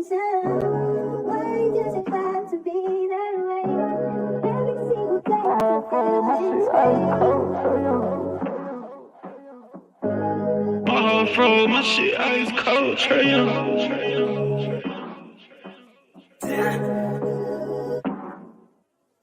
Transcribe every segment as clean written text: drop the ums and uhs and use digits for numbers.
time. Why does it have to be that way? Every single day I feel this way. My heart froze, my shit ice cold, Trey Young.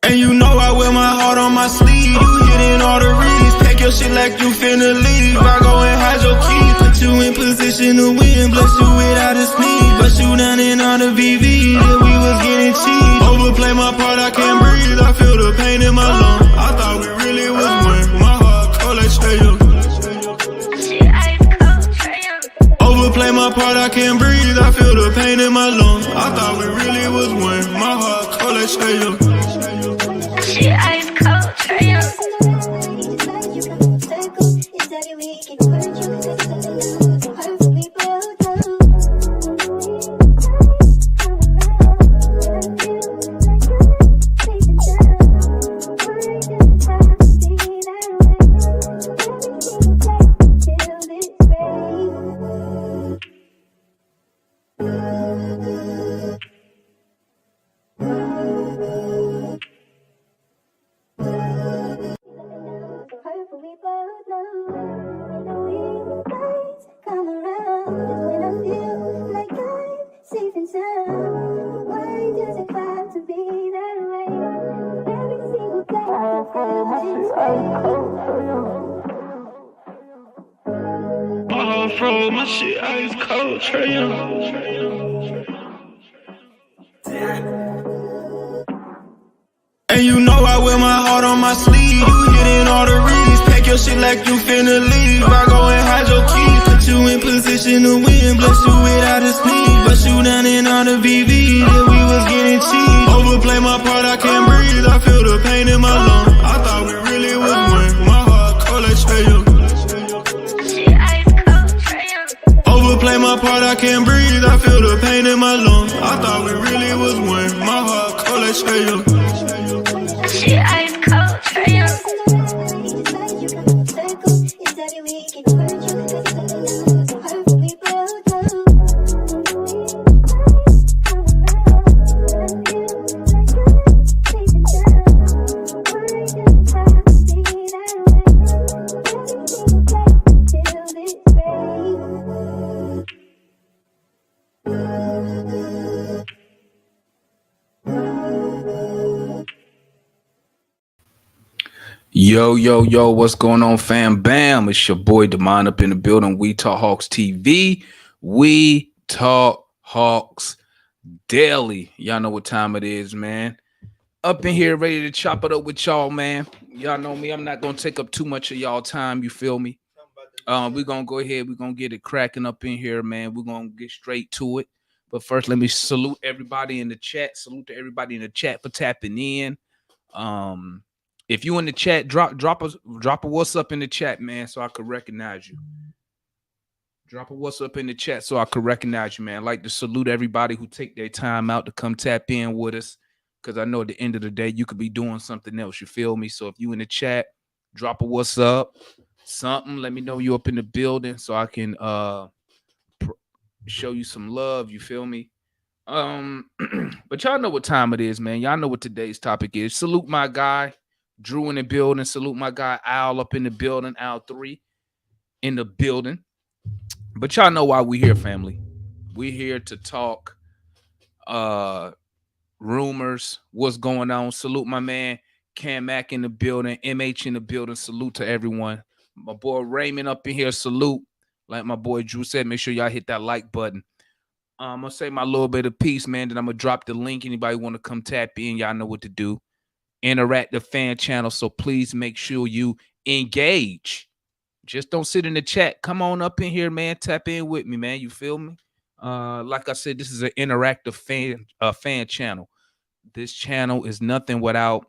And you know I wear my heart on my sleeve. You hitting all the reads. Pack your shit like you finna leave. I go and hide your keys. Put you in position to win. Bless you without a sneeze. Bust you down in all the VV. Yeah, we was getting cheap. Overplay my part, I can't breathe. I feel the pain in my lungs. I thought we really was one. My heart cold like Trey Young. Overplay my part, I can't breathe. I feel the pain in my lungs. I thought we really was one. My heart cold like Trey Young. Shit ice cold, Trey Young. My heart froze, my shit ice cold, Trey Young. And you know I wear my heart on my sleeve. You hitting all the reads. Pack your shit like you finna leave. I go and hide your keys. Put you in position to win. Bless you without a sneeze. Bust you down in all the VV. Yeah, we was getting cheap. Overplay my part, I can't breathe. I feel the pain in my lungs. I thought we really was one. My heart cold like Trey Young. Overplay my part, I can't breathe. I feel the pain in my lungs. I thought we really was one. My heart cold like Trey Young. Shit ice cold, Trey Young. Yo, what's going on, fam? Bam, it's your boy Demond up in the building. We Talk Hawks TV. We Talk Hawks Daily. Y'all know what time it is, man. Up in here, ready to chop it up with y'all, man. Y'all know me. I'm not going to take up too much of y'all time. You feel me? We're going to go ahead. We're going to get it cracking up in here, man. We're going to get straight to it. But first, let me salute everybody in the chat. Salute to everybody in the chat for tapping in. If you in the chat, drop a what's up in the chat, man, so I could recognize you. Drop a what's up in the chat so I could recognize you, man. I'd like to salute everybody who take their time out to come tap in with us, because I know at the end of the day, you could be doing something else. You feel me? So if you in the chat, drop a what's up, something. Let me know you up in the building so I can show you some love. You feel me? But y'all know what time it is, man. Y'all know what today's topic is. Salute my guy Drew in the building. Salute my guy Al up in the building. Al 3 in the building. But y'all know why we here, family. We here to talk rumors, what's going on. Salute my man Cam Mack in the building. MH in the building. Salute to everyone. My boy Raymond up in here. Salute. Like my boy Drew said, make sure y'all hit that like button. I'm going to say my little bit of peace, man. Then I'm going to drop the link. Anybody want to come tap in, y'all know what to do. Interactive fan channel, so please make sure you engage. Just don't sit in the chat. Come on up in here, man. Tap in with me, man. You feel me? Like I said, this is an interactive fan channel. This channel is nothing without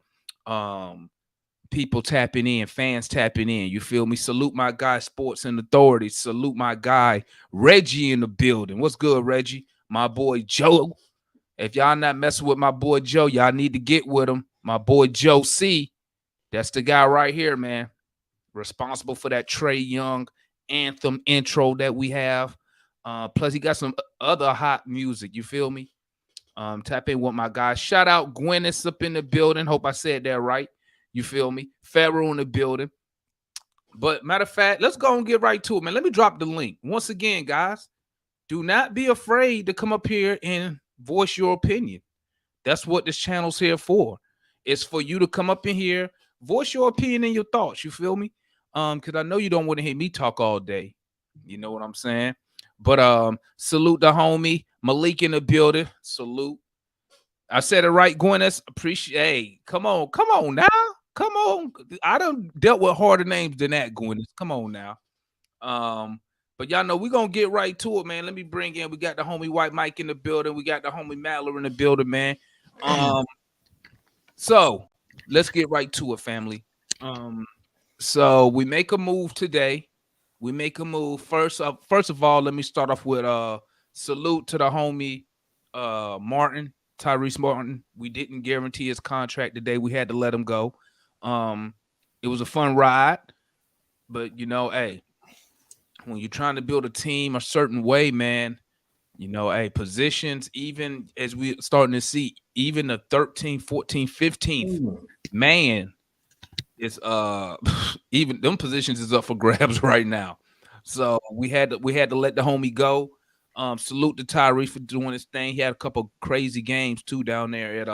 people tapping in, fans tapping in. You feel me? Salute my guy, Sports and Authority. Salute my guy, Reggie in the building. What's good, Reggie? My boy, Joe. If y'all not messing with my boy, Joe, y'all need to get with him. My boy, Joe C. That's the guy right here, man. Responsible for that Trey Young anthem intro that we have. Plus, he got some other hot music. You feel me? Tap in with my guys. Shout out Gwyneth up in the building. Hope I said that right. You feel me? Pharaoh in the building. But matter of fact, let's go and get right to it, man. Let me drop the link. Once again, guys, do not be afraid to come up here and voice your opinion. That's what this channel's here for. It's for you to come up in here, voice your opinion and your thoughts. You feel me? Because I know you don't want to hear me talk all day. You know what I'm saying? But salute the homie Malik in the building. Salute. I said it right, Gwyneth. Appreciate. Hey, come on now. Come on. I done dealt with harder names than that, Gwyneth. Come on now. But y'all know we're gonna get right to it, man. Let me bring in. We got the homie White Mike in the building. We got the homie Maller in the building, man. So let's get right to it, family. So we make a move today. We make a move. First of all, let me start off with salute to the homie Martin, Tyrese Martin. We didn't guarantee his contract today. We had to let him go. It was a fun ride, but you know, hey, when you're trying to build a team a certain way, man, you know, hey, positions, even as we're starting to see, even the 13th, 14th, 15th, man, it's even them positions is up for grabs right now. So we had to let the homie go. Salute to Tyrese for doing his thing. He had a couple crazy games too down there at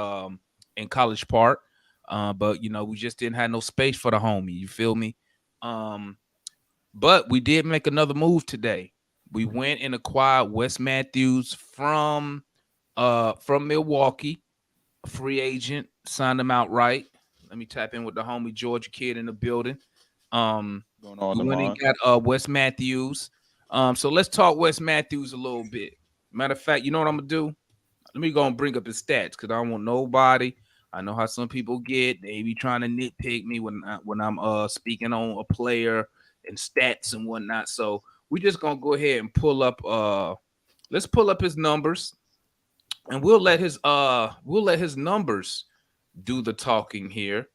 in College Park. But you know, we just didn't have no space for the homie. You feel me? But we did make another move today. We went and acquired Wes Matthews from Milwaukee, a free agent, signed him outright. Let me tap in with the homie Georgia Kid in the building. Going on, We went and got Wes Matthews. So let's talk Wes Matthews a little bit. Matter of fact, you know what I'm gonna do? Let me go and bring up his stats because I don't want nobody. I know how some people get. They be trying to nitpick me when I'm speaking on a player and stats and whatnot. So we just gonna go ahead and pull up. Let's pull up his numbers, and we'll let his numbers do the talking here.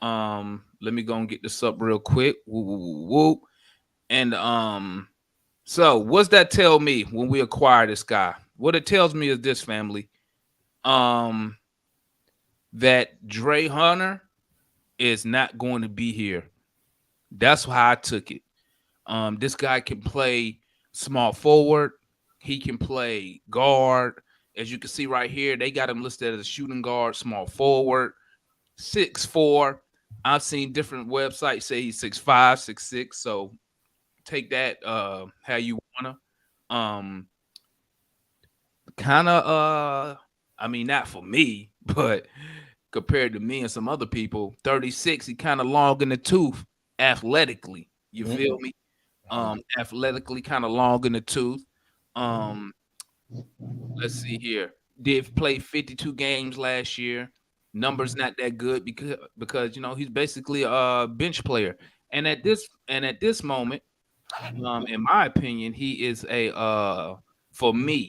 Let me go and get this up real quick. Woo. And so what's that tell me when we acquire this guy? What it tells me is this, family. That Dre Hunter is not going to be here. That's how I took it. This guy can play small forward. He can play guard. As you can see right here, they got him listed as a shooting guard, small forward, 6'4". I've seen different websites say he's 6'5", 6'6". So take that how you wanna. I mean, not for me, but compared to me and some other people, 36, he kind of long in the tooth athletically. You feel me? Athletically kind of long in the tooth. Let's see here. Did play 52 games last year. Numbers not that good because you know he's basically a bench player. And at this moment, in my opinion, he is a for me.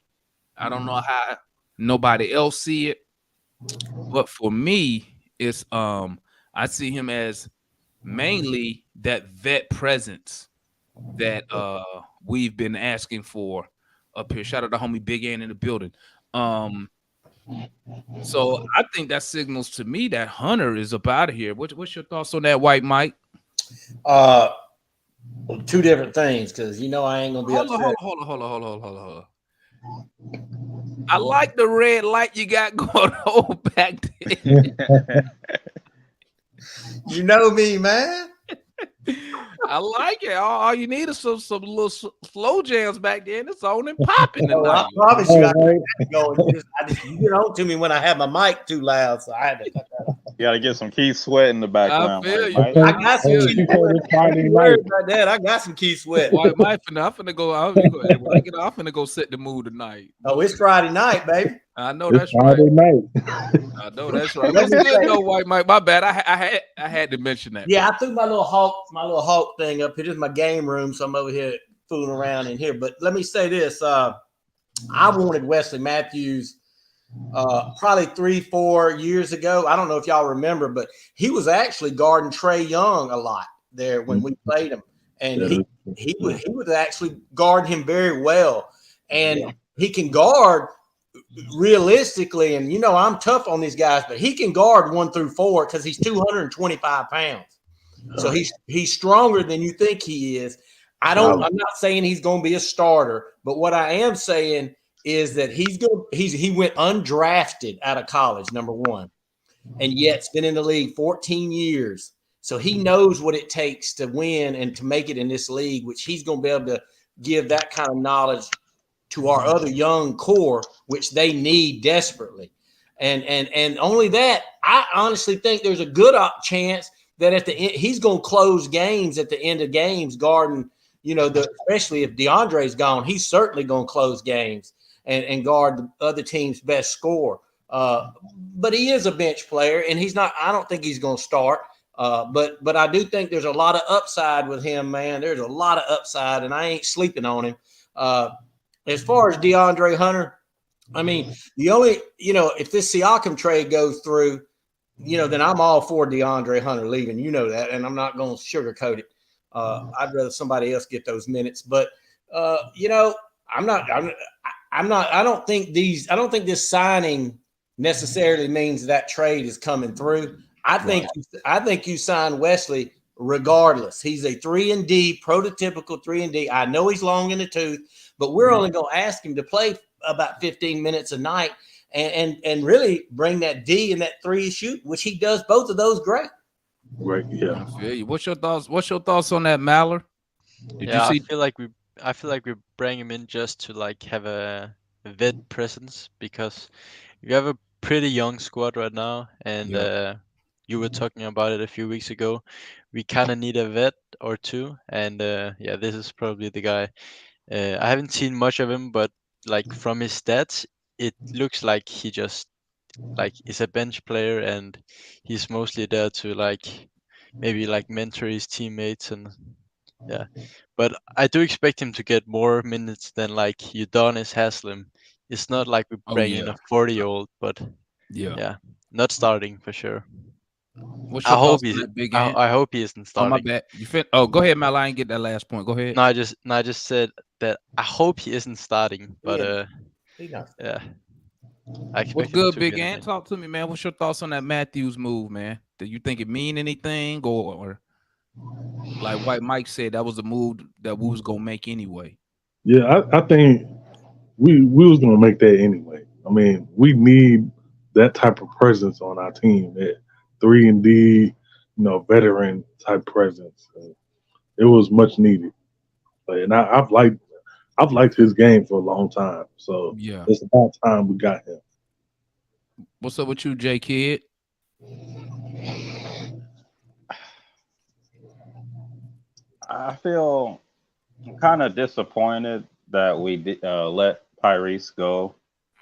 I don't know how nobody else see it, but for me, it's I see him as mainly that vet presence that we've been asking for up here. Shout out to homie Big Ann in the building. So I think that signals to me that Hunter is up out of here. What's your thoughts on that, White Mike? Two different things, because you know I ain't gonna be upset. Hold on. I like the red light you got going on back there. You know me, man. I like it. All you need is some little slow jams back there, and it's on and popping. Oh, I promise you, I going. You get on to me when I have my mic too loud, so I had to cut that off. You got to get some Keith Sweat in the background. I feel you. Mike. I got some Keith Sweat. I got some Keith Sweat. White Mike, I'm finna go. I'm finna go set the mood tonight. Oh, it's Friday night, baby. I know that's right. Friday night. I know that's right. That's good though, White Mike. My bad. I had to mention that. Yeah, I threw my little Hulk thing up here. This is my game room, so I'm over here fooling around in here. But let me say this: I wanted Wesley Matthews probably 3-4 years ago. I don't know if y'all remember, but he was actually guarding Trae Young a lot there when we played him, and he would actually guard him very well. and he can guard realistically. And I'm tough on these guys, but he can guard 1 through 4 because he's 225 pounds. So he's stronger than you think he is. I'm not saying he's going to be a starter, but what I am saying is that he went undrafted out of college, number one, and yet's been in the league 14 years. So he knows what it takes to win and to make it in this league, which he's going to be able to give that kind of knowledge to our other young core, which they need desperately. And only that, I honestly think there's a good chance that at the end, he's going to close games at the end of games, guarding, especially if DeAndre's gone, he's certainly going to close games and guard the other team's best scorer. But he is a bench player, and I don't think he's going to start. But I do think there's a lot of upside with him, man. There's a lot of upside, and I ain't sleeping on him. As far as DeAndre Hunter, I mean, the only, if this Siakam trade goes through, then I'm all for DeAndre Hunter leaving. You know that, and I'm not going to sugarcoat it. I'd rather somebody else get those minutes. But I don't think this signing necessarily means that trade is coming through. I think you sign Wesley regardless. He's a 3-and-D, prototypical 3-and-D. I know he's long in the tooth, but we're only going to ask him to play about 15 minutes a night and really bring that D and that 3 shoot, which he does both of those great. Right. Yeah. I feel you. What's your thoughts on that, Maller? Did you see? I feel like we bring him in just to like have a vet presence, because you have a pretty young squad right now, and you were talking about it a few weeks ago. We kind of need a vet or two, and this is probably the guy. I haven't seen much of him, but like from his stats, it looks like he just like is a bench player, and he's mostly there to like maybe like mentor his teammates, and but I do expect him to get more minutes than like Udonis Haslem. It's not like we bring in a 40-year-old, but not starting for sure. What's your thoughts on that, Big Ant? I hope he isn't starting. Oh, my bad. Go ahead, Mal. I didn't get that last point. Go ahead. No, I just said that I hope he isn't starting, but yeah. What's good, Big Ant? Talk to me, man. What's your thoughts on that Matthews move, man? Do you think it mean anything, or like White Mike said, that was the move that we was gonna make anyway? Yeah, I think we was gonna make that anyway. I mean, we need that type of presence on our team, that 3-and-D, veteran type presence. It was much needed, and I've liked his game for a long time. So it's about time we got him. What's up with you, J Kid? I feel kind of disappointed that we let Tyrese go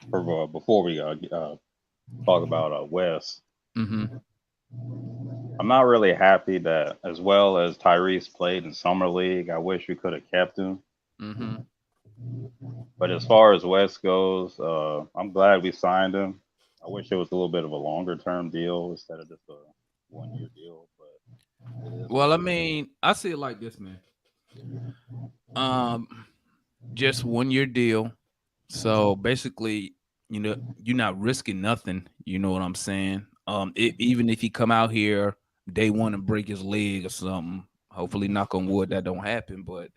before we talk about Wes. Mm-hmm. I'm not really happy that, as well as Tyrese played in Summer League, I wish we could have kept him. Mm-hmm. But as far as Wes goes, I'm glad we signed him. I wish it was a little bit of a longer term deal instead of just a 1-year deal. But well, I mean, I see it like this, man. Just 1-year deal. So basically, you're not risking nothing. You know what I'm saying? Even if he come out here day one and break his leg or something, hopefully, knock on wood, that don't happen. But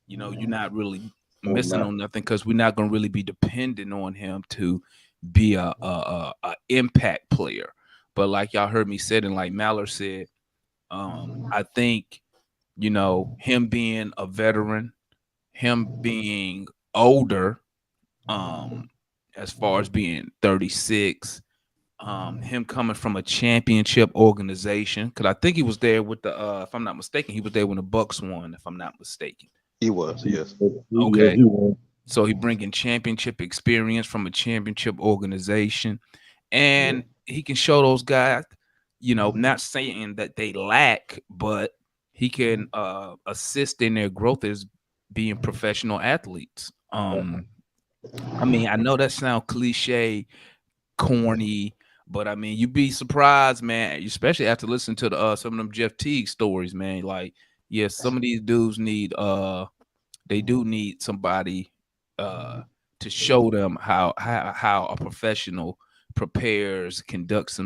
you're not really missing on nothing, because we're not gonna really be dependent on him to be a impact player. But like y'all heard me said, and like Maller said, I think him being a veteran, him being older, as far as being 36, him coming from a championship organization, because I think he was there with the if I'm not mistaken, he was there when the Bucks won, if I'm not mistaken. he was, yes. Okay. So he bringing championship experience from a championship organization, and he can show those guys, not saying that they lack, but he can assist in their growth as being professional athletes. I mean, I know that sounds cliche, corny, but I mean, you'd be surprised, man, especially after listening to some of them Jeff Teague stories, man. Like, yes, some of these dudes need they do need somebody to show them how a professional prepares, conducts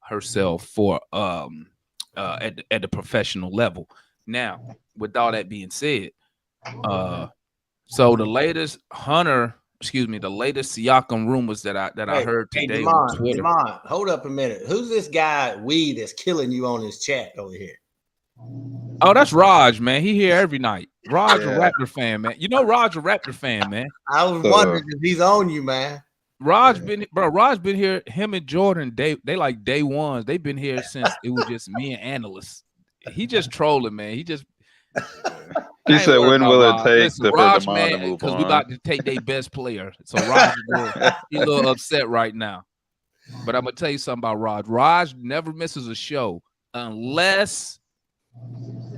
herself for at the professional level. Now, with all that being said, so the latest the latest Siakam rumors that I heard today on Twitter. Demond, hold up a minute. Who's this guy that's killing you on his chat over here? Oh, that's Raj, man. He here every night. Raj, a Raptor fan, man. You know Raj, a Raptor fan, man. I was wondering if he's on you, man. Raj been here. Him and Jordan, they like day ones. They've been here since it was just me and analysts. He just trolling, man. He just. He said, "When will it take for Raj, Demond man, to move because on?" we about to take their best player. So Raj, he's a little upset right now. But I'm gonna tell you something about Raj. Raj never misses a show unless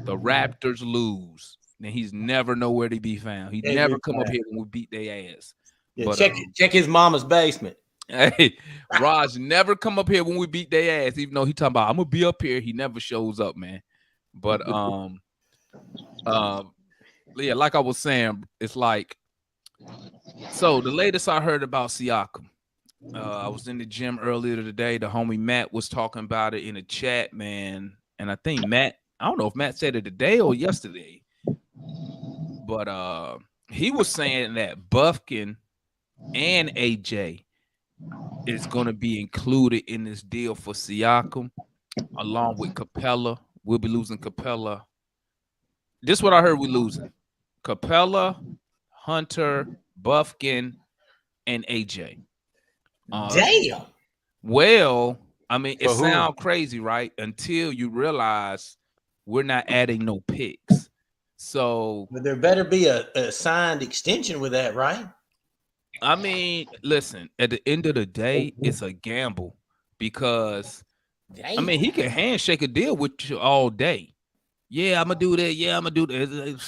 the Raptors lose. Then he's never nowhere to be found. He never come up here when we beat their ass. Yeah, But, check his mama's basement. Hey, Raj never come up here when we beat their ass, even though he talking about I'm gonna be up here. He never shows up, man. But yeah, like I was saying, it's like so the latest I heard about Siakam. I was in the gym earlier today. The homie Matt was talking about it in the chat, man. And I think Matt, I don't know if Matt said it today or yesterday, but he was saying that Buffkin and AJ is going to be included in this deal for Siakam, along with Capella. We'll be losing Capella. This is what I heard we're losing. Capella, Hunter, Buffkin, and AJ. Damn. Well, I mean, it sounds crazy, right? Until you realize we're not adding no picks. So, but there better be a signed extension with that, right? I mean, listen, at the end of the day, it's a gamble because, I mean, he can handshake a deal with you all day. Yeah, I'm going to do that. Yeah, I'm going to do that.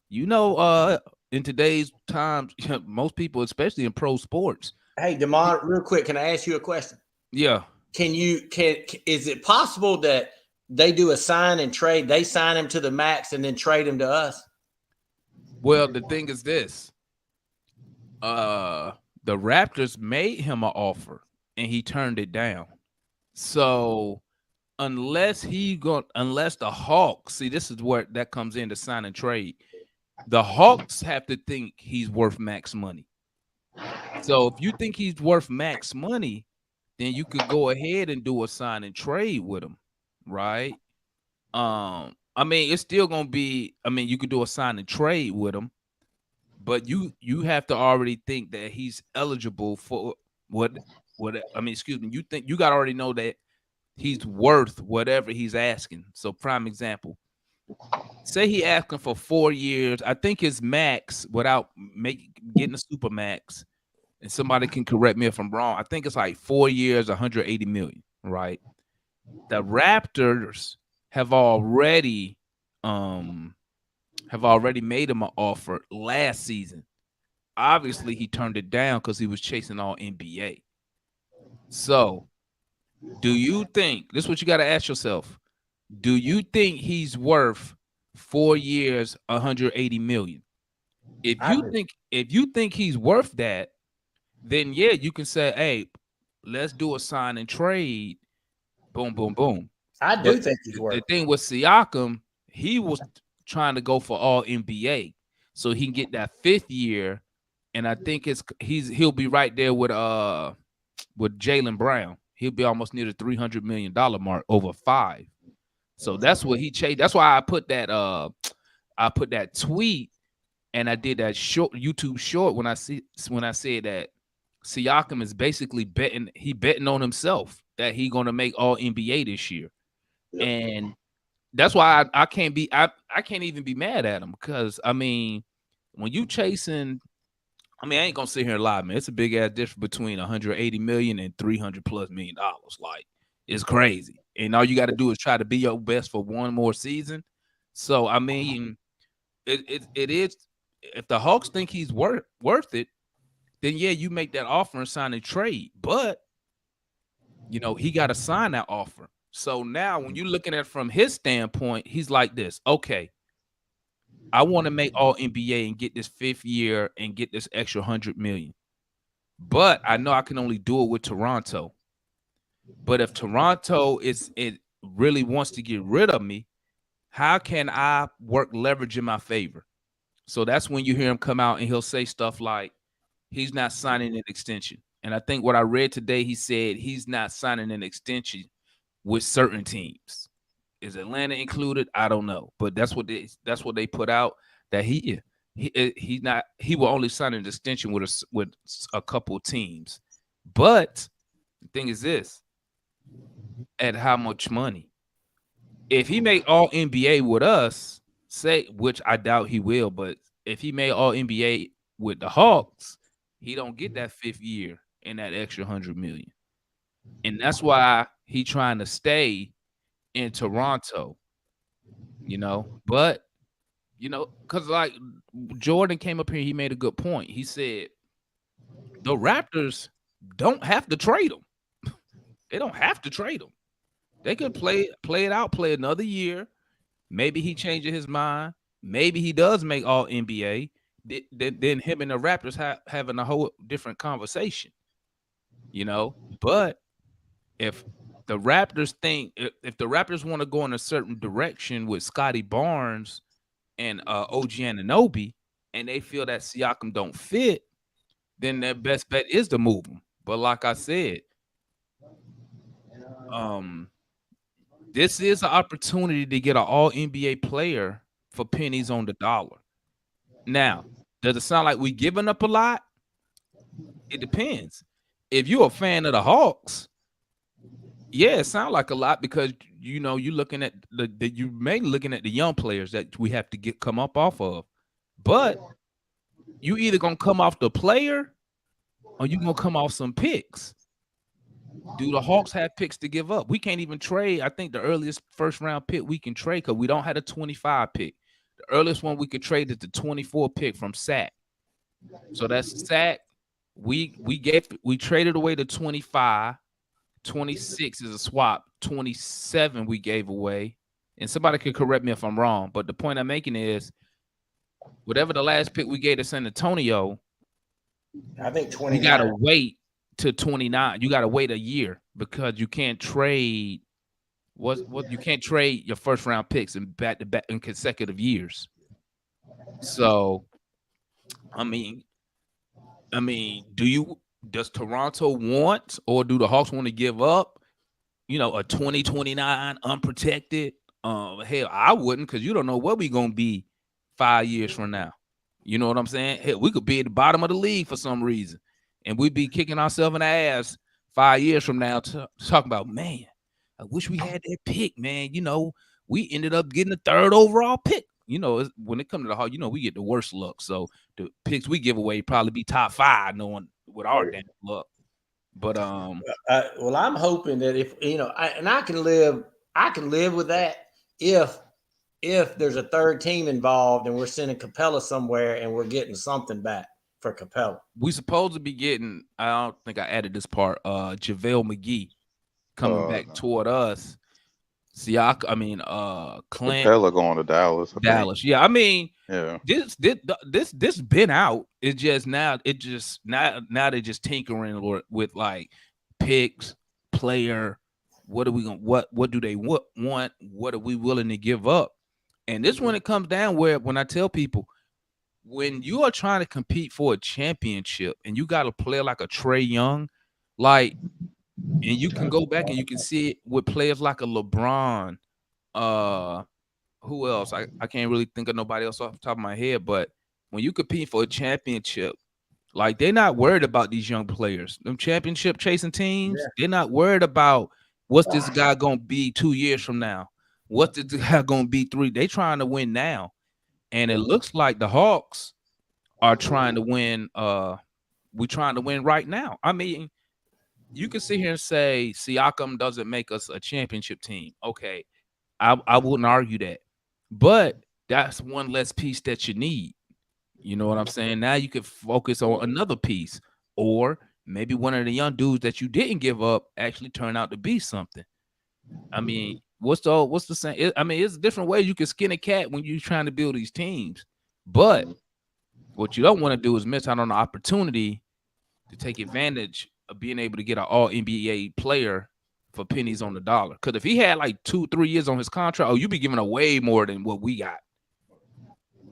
You know, in today's times, most people, especially in pro sports. Hey, Demond, real quick, can I ask you a question? Yeah. Is it possible that they do a sign and trade? They sign him to the max and then trade him to us? Well, the thing is this. The Raptors made him an offer and he turned it down. So unless the Hawks, see, this is where that comes in to sign and trade. The Hawks have to think he's worth max money. So if you think he's worth max money, then you could go ahead and do a sign and trade with him, right? I mean, it's still gonna be. I mean, you could do a sign and trade with him, but you have to already think that he's eligible for what. I mean, excuse me. You got to already know that he's worth whatever he's asking. So, prime example. Say he asking for 4 years. I think his max without getting a super max, and somebody can correct me if I'm wrong. I think it's like 4 years, 180 million, right? The Raptors have already made him an offer last season. Obviously, he turned it down because he was chasing all NBA. So, do you think this is what you got to ask yourself? Do you think he's worth 4 years, 180 million? If you think he's worth that, then yeah, you can say, hey, let's do a sign and trade. Boom, boom, boom. I do think he's worth it. The thing with Siakam, he was trying to go for all NBA so he can get that 5th year. And I think he'll be right there with Jaylen Brown. He'll be almost near the $300 million mark over 5. So that's what he chased. That's why I put that tweet and I did that short YouTube short when I said that Siakam is basically betting on himself that he's gonna make all NBA this year. Yep. And that's why I can't even be mad at him because I mean when you chasing, I mean I ain't gonna sit here and lie, man. It's a big ass difference between 180 million and $300+ million. Like it's crazy. And all you got to do is try to be your best for one more season. So I mean, it is. If the Hawks think he's worth it, then yeah, you make that offer and sign a trade. But you know he got to sign that offer. So now when you're looking at it from his standpoint, he's like this. Okay, I want to make all NBA and get this 5th year and get this extra 100 million. But I know I can only do it with Toronto. But if Toronto it really wants to get rid of me, how can I work leverage in my favor? So that's when you hear him come out and he'll say stuff like he's not signing an extension. And I think what I read today, he said he's not signing an extension with certain teams. Is Atlanta included? I don't know, but that's what they put out, that he will only sign an extension with a couple teams. But the thing is this: at how much money? If he make all NBA with us, which I doubt he will, but if he made all NBA with the Hawks, he don't get that 5th year and that extra 100 million. And that's why he trying to stay in Toronto, but because like Jordan came up here, he made a good point. He said the Raptors don't have to trade him. They don't have to trade him. They could play it out, play another year. Maybe he changes his mind. Maybe he does make all NBA. Then him and the Raptors having a whole different conversation, But if the Raptors if the Raptors want to go in a certain direction with Scotty Barnes and OG Anunoby, and they feel that Siakam don't fit, then their best bet is to move him. But like I said, this is an opportunity to get an all NBA player for pennies on the dollar. Now, does it sound like we giving up a lot? It depends. If you're a fan of the Hawks, yeah, it sounds like a lot because you're looking at you may looking at the young players that we have to come up off of. But you either gonna come off the player or you gonna come off some picks. Do the Hawks have picks to give up? We can't even trade. I think the earliest first round pick we can trade, because we don't have a 25 pick. The earliest one we could trade is the 24 pick from Sac. So that's Sac. We traded away the 25. 26 is a swap. 27 we gave away. And somebody can correct me if I'm wrong, but the point I'm making is whatever the last pick we gave to San Antonio, I think 29. You gotta wait to 29. You gotta wait a year because you can't trade you can't trade your first round picks in back-to-back in consecutive years. So I mean, does Toronto want, or do the Hawks want to give up, a 2029 unprotected? Hell, I wouldn't, because you don't know where we're gonna be 5 years from now. You know what I'm saying? Hell, we could be at the bottom of the league for some reason, and we'd be kicking ourselves in the ass 5 years from now talking about, man, I wish we had that pick, man. We ended up getting the 3rd overall pick. When it comes to the Hawks, we get the worst luck. So the picks we give away probably be top 5, knowing with our damn luck. But well, I'm hoping that if I can live with that if there's a 3rd team involved and we're sending Capella somewhere and we're getting something back for Capella. We supposed to be getting, I don't think I added this part, JaVale McGee coming back toward us. Siakam, Clint. Capella going to Dallas. Dallas. Yeah, yeah. This been out. It's just now they're just tinkering with like picks, player. What do they want? What are we willing to give up? And this when it comes down when I tell people, when you are trying to compete for a championship and you got a player like a Trae Young, and you can go back and you can see it with players like a LeBron. Who else? I can't really think of nobody else off the top of my head, but when you compete for a championship, like they're not worried about these young players. Them championship chasing teams, they're not worried about what's this guy gonna be 2 years from now. What's this guy gonna be 3? They trying to win now. And it looks like the Hawks are trying to win. We're trying to win right now. You can sit here and say Siakam doesn't make us a championship team. Okay, I wouldn't argue that. But that's one less piece that you need. You know what I'm saying? Now you can focus on another piece. Or maybe one of the young dudes that you didn't give up actually turn out to be something. what's the same? I mean, it's different ways you can skin a cat when you're trying to build these teams. But what you don't want to do is miss out on the opportunity to take advantage of being able to get an all NBA player for pennies on the dollar. Because if he had like 2-3 years on his contract, you be giving away more than what we got.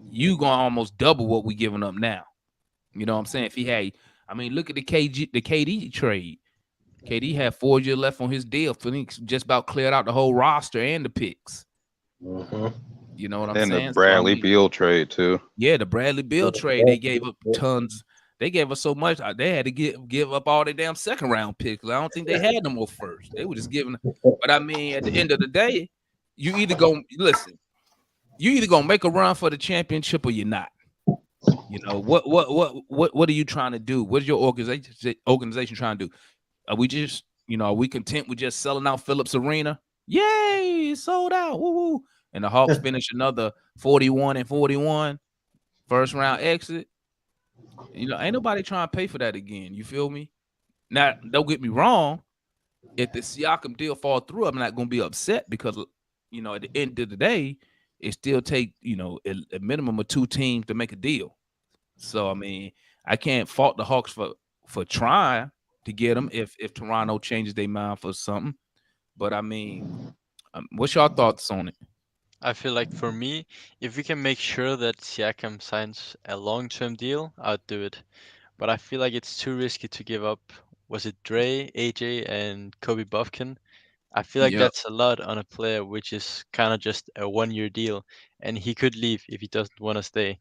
You gonna almost double what we giving up now. You know what I'm saying? If he had, I mean, look at the KD trade. KD had 4 years left on his deal. Phoenix just about cleared out the whole roster and the picks. You know what I'm saying? And the Bradley Beal trade too. Yeah, the Bradley Beal trade. They gave up tons. They gave us so much. They had to give up all their damn second round picks. I don't think they had no more first. They were just giving. But I mean, at the end of the day, you either gonna make a run for the championship or you're not. You know what are you trying to do? What is your organization trying to do? Are we just, are we content with just selling out Phillips Arena? Yay, it's sold out. Woo-woo. And the Hawks finish another 41-41, first round exit. Ain't nobody trying to pay for that again. You feel me? Now, don't get me wrong. If the Siakam deal fall through, I'm not going to be upset because, at the end of the day, it still take, a minimum of 2 teams to make a deal. So, I mean, I can't fault the Hawks for trying to get them if Toronto changes their mind for something. But, I mean, what's your thoughts on it? I feel like for me, if we can make sure that Siakam signs a long-term deal, I'd do it. But I feel like it's too risky to give up. Was it Dre, AJ, and Kobe Buffkin? I feel like that's a lot on a player, which is kind of just a 1-year deal, and he could leave if he doesn't want to stay.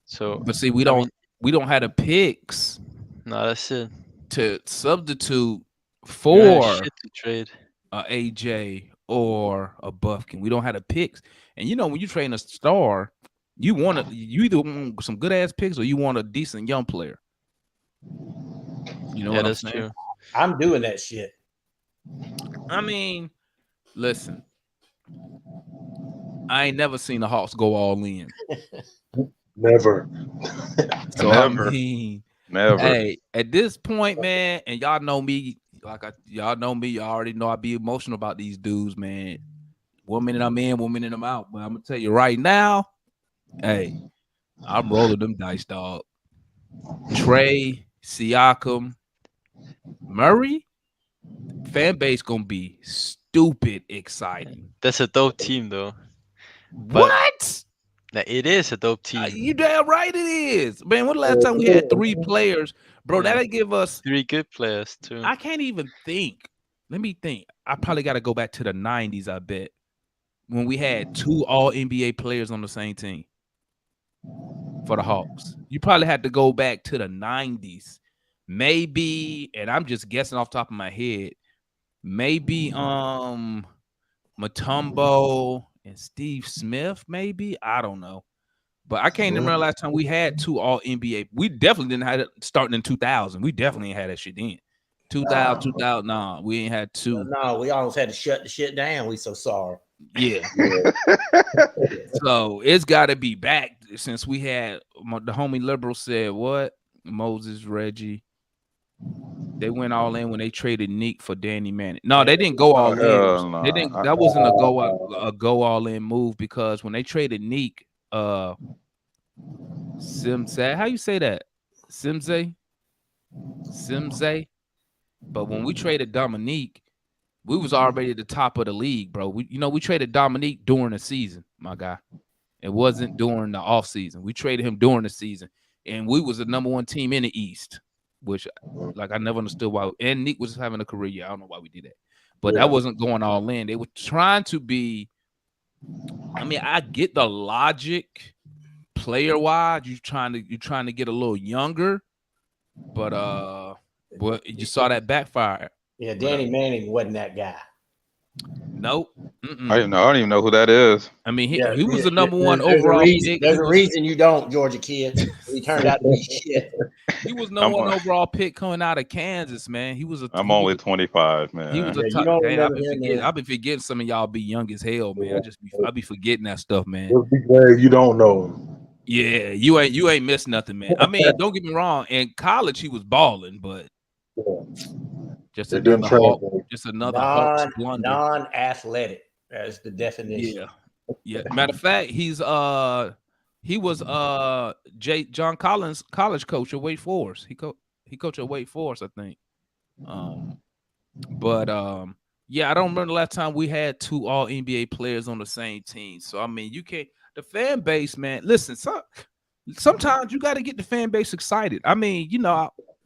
So, but see, we don't have the picks. No, that's it. To substitute for shit to trade a AJ or a Buffkin. We don't have the picks. And when you train a star, you either want some good ass picks or you want a decent young player. You know what I'm saying? True. I'm doing that shit. I mean, listen, I ain't never seen the Hawks go all in. Never. So Never. I mean, Never. Hey, at this point, man, and y'all know me, y'all already know I be emotional about these dudes, man. 1 minute I'm in, 1 minute I'm out. But I'm gonna tell you right now, hey, I'm rolling them dice, dog. Trey, Siakam, Murray, fan base gonna be stupid exciting. That's a dope team, though. What? It is a dope team. You damn right it is, man. When the last time we had 3 players, bro? That'll give us 3 good players too. I can't even think. Let me think. I probably got to go back to the 90s. I bet when we had 2 All NBA players on the same team for the Hawks. You probably had to go back to the 90s, maybe. And I'm just guessing off the top of my head. Maybe Mutombo and Steve Smith, maybe. I don't know. But I can't remember the last time we had 2 All NBA. We definitely didn't have it starting in 2000. We definitely ain't had that shit then. 2000, nah, we ain't had 2. No, we almost had to shut the shit down. We so sorry. Yeah. So it's got to be back since we had the homie Liberal said what? Moses, Reggie. They went all in when they traded Nick for Danny Manning. No, they didn't go all in. No. They didn't. That wasn't a go all in move because when they traded Nick, Simsay, how you say that? Simsay. But when we traded Dominique, we was already at the top of the league, bro. We traded Dominique during the season, my guy. It wasn't during the off season. We traded him during the season, and we was the number 1 team in the East. Which, I never understood why. And Nick was having a career year. I don't know why we did that. But that wasn't going all in. They were trying to be. I mean, I get the logic, player-wise. You're trying to get a little younger, but you saw that backfire. Yeah, Danny Manning wasn't that guy. Nope. I don't even know who that is. I mean, he was the number 1 overall pick. There's a reason you don't, Georgia kid. He turned out to be shit. He was number 1 overall pick coming out of Kansas, man. I'm only 25, man. He was a top. I've been forgetting some of y'all be young as hell, man. I be forgetting that stuff, man. Just be glad you don't know him. Yeah, you ain't missed nothing, man. I mean, don't get me wrong. In college, he was balling, but Just It didn't another Hawk, translate. just another Hawks blunder. Non-athletic. That's the definition. Yeah. Matter of fact, he was John Collins college coach at Wake Forest. He coached at Wake Forest, I think. But yeah, I don't remember the last time we had 2 all NBA players on the same team. So I mean, you can't. The fan base, man. Listen, sometimes you got to get the fan base excited. I mean,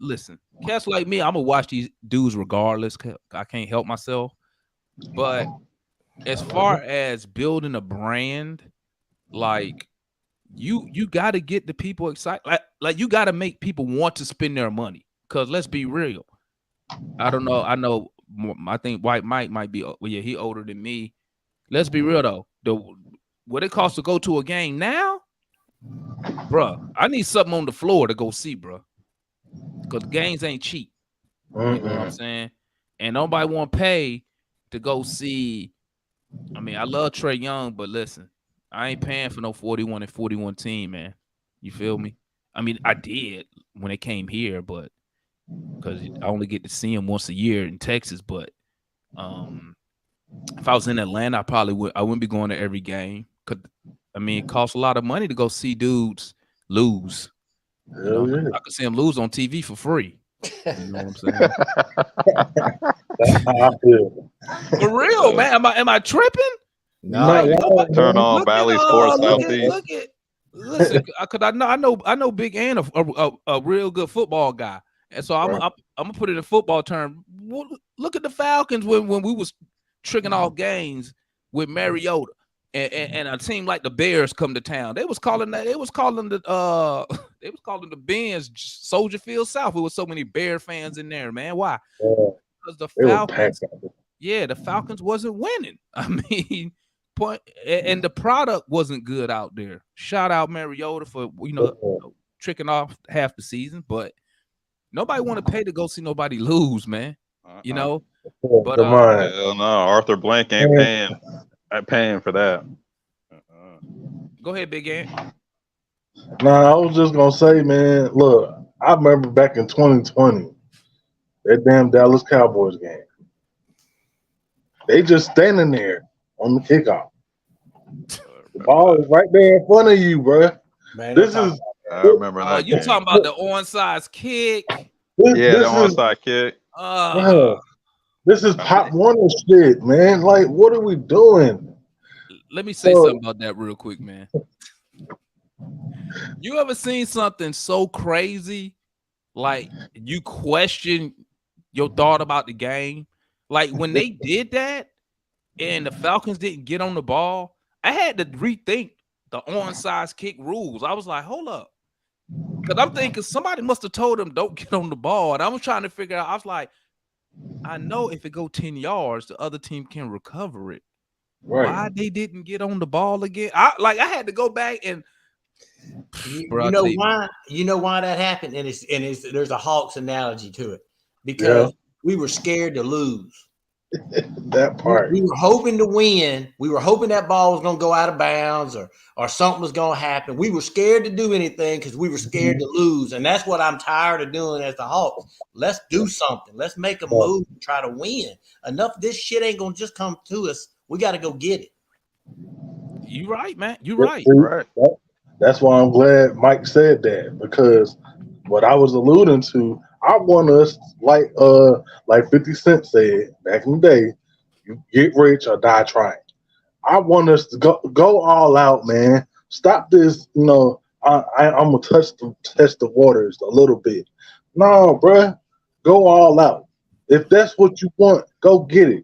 listen, cats like me, I'm gonna watch these dudes regardless. I can't help myself. But as far as building a brand, like you got to get the people excited. Like you got to make people want to spend their money. Cause let's be real. I don't know. I know. I think White Mike might be. Well, yeah, he older than me. Let's be real though. What it costs to go to a game now, bruh, I need something on the floor to go see, bruh. Because games ain't cheap. You know what I'm saying? And nobody want to pay to go see. I mean, I love Trey Young, but listen, I ain't paying for no 41-41 team, man. You feel me? I mean, I did when it came here, but because I only get to see him once a year in Texas. But if I was in Atlanta, I wouldn't be going to every game. I mean, it costs a lot of money to go see dudes lose. I could see them lose on TV for free. You know what I'm saying? That's how I feel. For real, man. Am I tripping? No, Turn on Valley Sports Southeast. Listen, because I know Big Ann, a real good football guy, and so I'm gonna put it in football term. Look at the Falcons when we was tricking off games with Mariota. And a team like the Bears come to town. They was calling the Benz Soldier Field South. There was so many Bear fans in there, man. Why? Because the Falcons. Yeah, the Falcons wasn't winning. I mean, and the product wasn't good out there. Shout out Mariota for tricking off half the season, but nobody want to pay to go see nobody lose, man. You know. But hell no, Arthur Blank ain't paying for that. Go ahead, Big Ant. I was just gonna say, man, look, I remember back in 2020, that damn Dallas Cowboys game. They just standing there on the kickoff. The ball is right there in front of you, bro. Man, I remember that. You talking about the onside kick? The onside kick. This is Pop Warner shit, man. Like, what are we doing? Let me say something about that real quick, man. You ever seen something so crazy, like you question your thought about the game? Like when they did that and the Falcons didn't get on the ball, I had to rethink the onside kick rules. I was like, hold up. Because I'm thinking somebody must have told them don't get on the ball. And I was trying to figure out, I was like, I know if it go 10 yards, the other team can recover it. Right. Why they didn't get on the ball again? I had to go back and you know why? You know why that happened? And there's a Hawks analogy to it. Because we were scared to lose. That part. We were hoping to win. We were hoping that ball was going to go out of bounds or something was going to happen. We were scared to do anything because we were scared to lose. And that's what I'm tired of doing as the Hawks. Let's do something. Let's make a move and try to win. Enough of this shit ain't going to just come to us. We got to go get it. You right, man. You right. That's why I'm glad Mike said that, because what I was alluding to, I want us, like 50 Cent said back in the day, you get rich or die trying. I want us to go all out, man. Stop this, I'm going to test the waters a little bit. No, bruh, go all out. If that's what you want, go get it.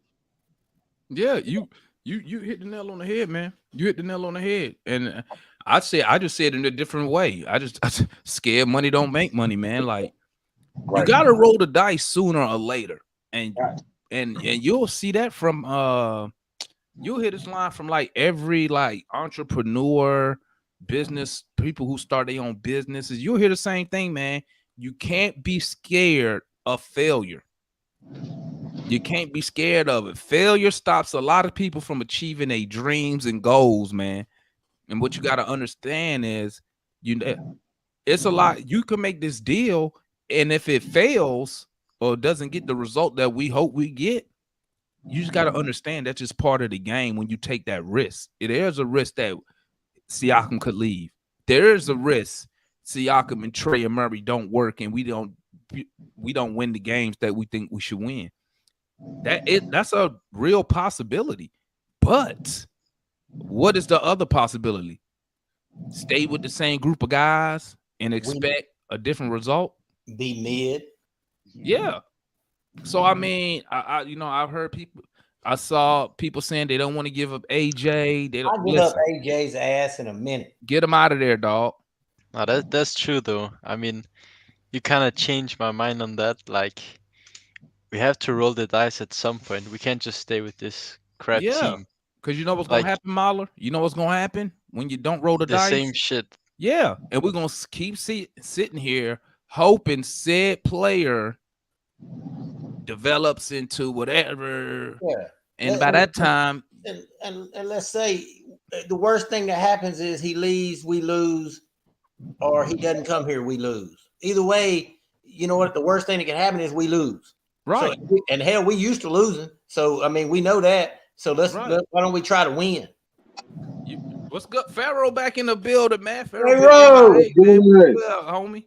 Yeah, you hit the nail on the head, man. You hit the nail on the head. And I just said it in a different way. I scared money don't make money, man. Like, you gotta roll the dice sooner or later, and you'll see that from you'll hear this line from like every like entrepreneur, business people who start their own businesses. You'll hear the same thing, man. You can't be scared of failure. You can't be scared of it. Failure stops a lot of people from achieving their dreams and goals, man. And what you got to understand is, it's a lot. You can make this deal, and if it fails, or doesn't get the result that we hope we get, you just got to understand that's just part of the game when you take that risk. There's a risk that Siakam could leave. There is a risk Siakam and Trey and Murray don't work and we don't win the games that we think we should win. That's a real possibility. But what is the other possibility? Stay with the same group of guys and expect a different result? Be mid. Yeah. So I mean, I've heard people. I saw people saying they don't want to give up AJ. They don't I'll give up AJ's ass in a minute. Get him out of there, dog. No, that's true though. I mean, you kind of changed my mind on that. Like, we have to roll the dice at some point. We can't just stay with this crap team. Because you know what's gonna happen, Mahler? You know what's gonna happen when you don't roll the dice? The same shit. Yeah, and we're gonna keep sitting here hoping said player develops into whatever. Yeah. And by that time, and let's say the worst thing that happens is he leaves, we lose, or he doesn't come here, we lose. Either way, you know what? The worst thing that can happen is we lose. Right. So, and hell, we used to losing. So I mean, we know that. So why don't we try to win? What's good, Pharaoh? Back in the building, man. Pharaoh, hey, man, what's up, homie?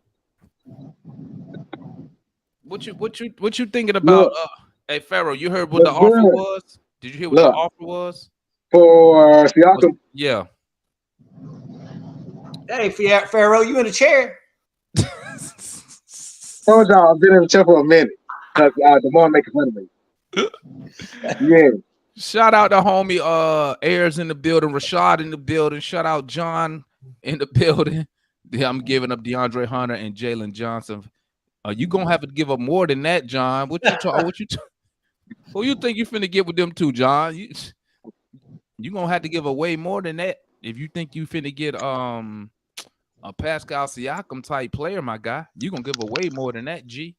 What you thinking about? Hey, Pharaoh, you heard what the offer was? Did you hear what the offer was for Siakam? Yeah. Hey, Pharaoh, you in a chair? Told y'all I've been in the chair for a minute because the more making fun of me. Yeah. Shout out to homie Ayers in the building, Rashad in the building. Shout out John in the building. I'm giving up DeAndre Hunter and Jalen Johnson. You gonna have to give up more than that, John. Who you think you finna get with them two, John? You gonna have to give away more than that if you think you finna get a Pascal Siakam type player, my guy. You gonna give away more than that, G.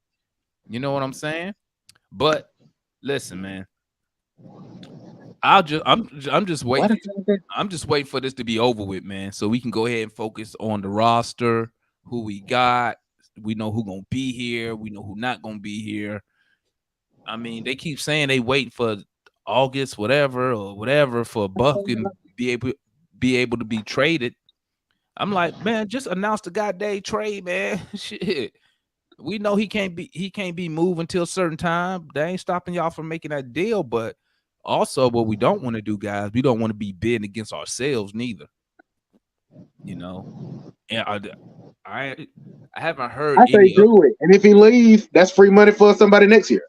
You know what I'm saying? But listen, man. I'm just waiting. I'm just waiting for this to be over with, man, so we can go ahead and focus on the roster, who we got. We know who gonna be here. We know who not gonna be here. I mean, they keep saying they waiting for August, whatever, for Buck and be able to be traded. I'm like, man, just announce the goddamn trade, man. Shit. We know he can't be moved until a certain time. They ain't stopping y'all from making that deal, but also what we don't want to do, guys, we don't want to be bidding against ourselves neither. You know, and I haven't heard. I say do it, and if he leaves, that's free money for somebody next year.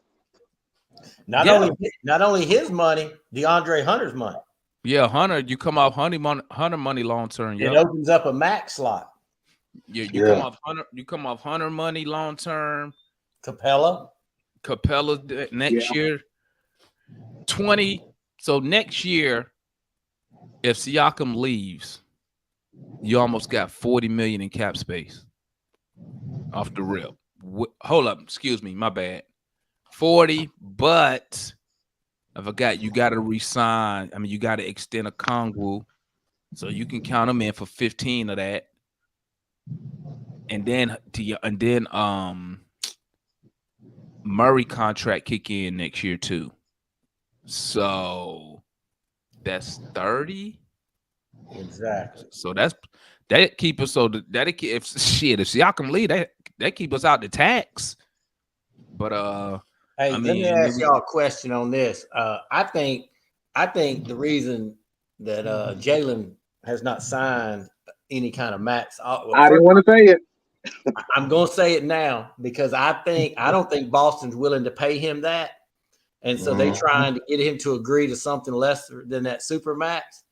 Not only his money, DeAndre Hunter's money. Yeah, Hunter, you come off Hunter money long term. It opens up a max slot. Come off Hunter money long term. Capella next year. 20. So next year, if Siakam leaves, you almost got 40 million in cap space off the rip. Hold up, excuse me, my bad. 40, but I forgot you got to resign. I mean, you got to extend a Kongwu, so you can count them in for 15 of that, and then Murray contract kick in next year too. So that's 30. Exactly. So that keep us if Siakam leave, that keep us out the tax. But hey, let me ask y'all a question on this. I think the reason that Jaylen has not signed any kind of max. I didn't want to say it. I'm going to say it now because I don't think Boston's willing to pay him that, and so they're trying to get him to agree to something less than that super max.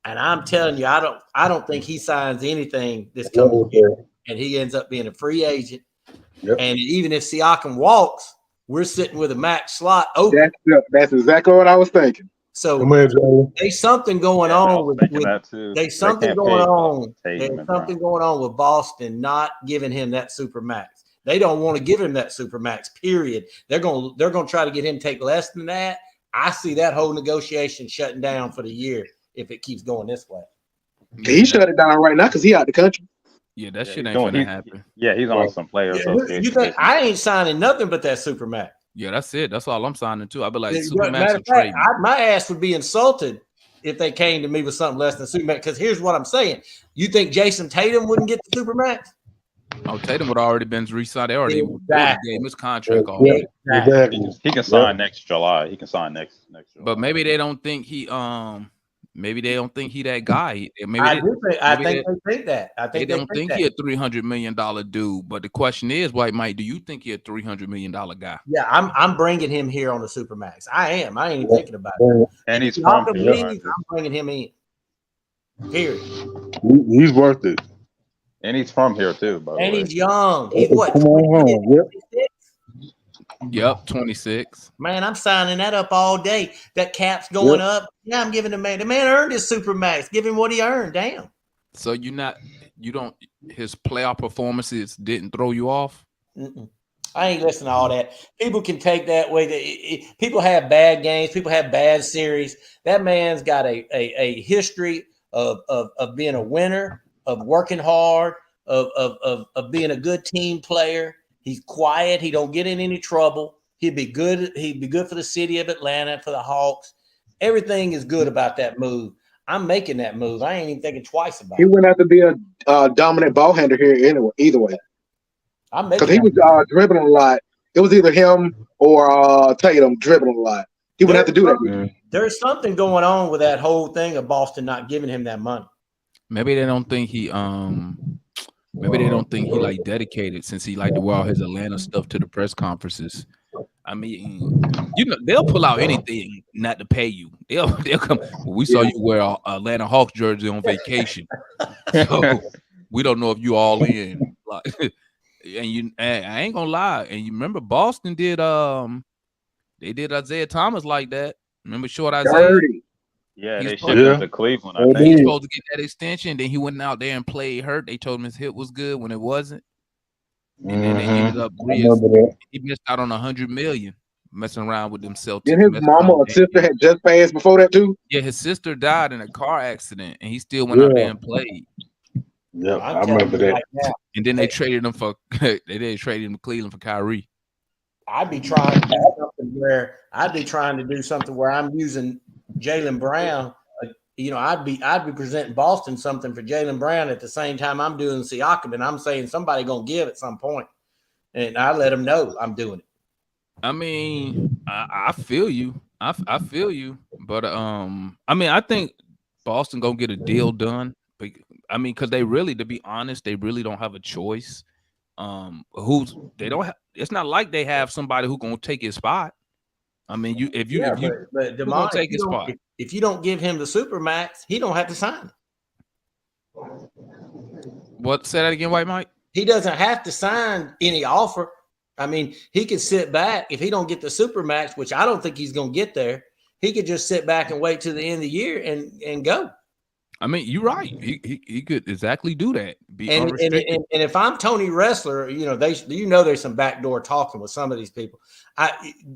And I'm telling you, I don't think he signs anything this coming year, and he ends up being a free agent. Yep. And even if Siakam walks, we're sitting with a max slot open. That's exactly what I was thinking. So there's something going on there's something going on with Boston not giving him that super max. They don't want to give him that super max, period. They're going to try to get him to take less than that. I see that whole negotiation shutting down for the year if it keeps going this way. He shut it down right now because he out the country. Yeah, that Yeah, shit he's ain't doing. finna happen. Yeah, he's on some player You association. think business. I ain't signing nothing but that Supermax? Yeah, that's it. That's all I'm signing too. I'd be like, Supermax Matter or of fact, trade. my ass would be insulted if they came to me with something less than Supermax. Because here's what I'm saying: you think Jason Tatum wouldn't get the Supermax? Oh, Tatum would already been re-signed. They already Exactly. gave him his contract already. Exactly. He can sign next July. He can sign next July. But maybe they don't think he maybe they don't think he that guy. Maybe I they, do think. I maybe think they think that. I they think don't think think that. he a $300 million dude. But the question is, White Mike, do you think he a $300 million guy? Yeah, I'm bringing him here on the Supermax. I am. I ain't even thinking about it. And he's If from Siakam here. leaves, I'm bringing him in. Period. He's worth it. And he's from here too, by the And way. he's young. He's what? Come on home. Yep. 26? Yep, 26. Man, I'm signing that up all day. That cap's going up. Yeah, I'm giving the man. The man earned his Supermax. Give him what he earned. Damn. So you don't his playoff performances didn't throw you off? Mm-mm. I ain't listening to all that. People can take that way. People have bad games. People have bad series. That man's got a history of being a winner, of working hard, of being a good team player. He's quiet. He don't get in any trouble. He'd be good. He'd be good for the city of Atlanta, for the Hawks. Everything is good about that move. I'm making that move. I ain't even thinking twice about it. He wouldn't have to be a dominant ball handler here anyway. Either way, I'm making because he was dribbling a lot. It was either him or Tatum dribbling a lot. He wouldn't have to do that. There's something going on with that whole thing of Boston not giving him that money. Maybe they don't think he like dedicated, since he like to wear all his Atlanta stuff to the press conferences. I mean, they'll pull out anything not to pay you. They'll come. We saw you wear a Atlanta Hawks jersey on vacation, so we don't know if you all in. Like, and I ain't gonna lie. And you remember Boston did they did Isaiah Thomas like that. Remember short Isaiah? Dirty. Yeah, He's they supposed shipped him to Cleveland. I He think. was supposed to get that extension. Then he went out there and played hurt. They told him his hip was good when it wasn't. And then they ended up he missed out on $100 million messing around with them Celtics. Then his mama or sister had just passed before that too. Yeah, his sister died in a car accident, and he still went out there and played. Yeah, I remember that. And then they traded him for traded him to Cleveland for Kyrie. I'd be trying to do something where I'm using Jaylen Brown. I'd be presenting Boston something for Jaylen Brown at the same time I'm doing Siakam, and I'm saying somebody gonna give at some point, and I let them know I'm doing it. I mean, I feel you. I feel you, but I mean, I think Boston gonna get a deal done. I mean, because they really, to be honest, they really don't have a choice. It's not like they have somebody who gonna take his spot. I mean, if you gonna take his spot. If you don't give him the Supermax, he don't have to sign it. What? Say that again, White Mike? He doesn't have to sign any offer. I mean, he could sit back if he don't get the Supermax, which I don't think he's going to get there. He could just sit back and wait till the end of the year and go. I mean, you're right. He could exactly do that. And if I'm Tony Wrestler, there's some backdoor talking with some of these people.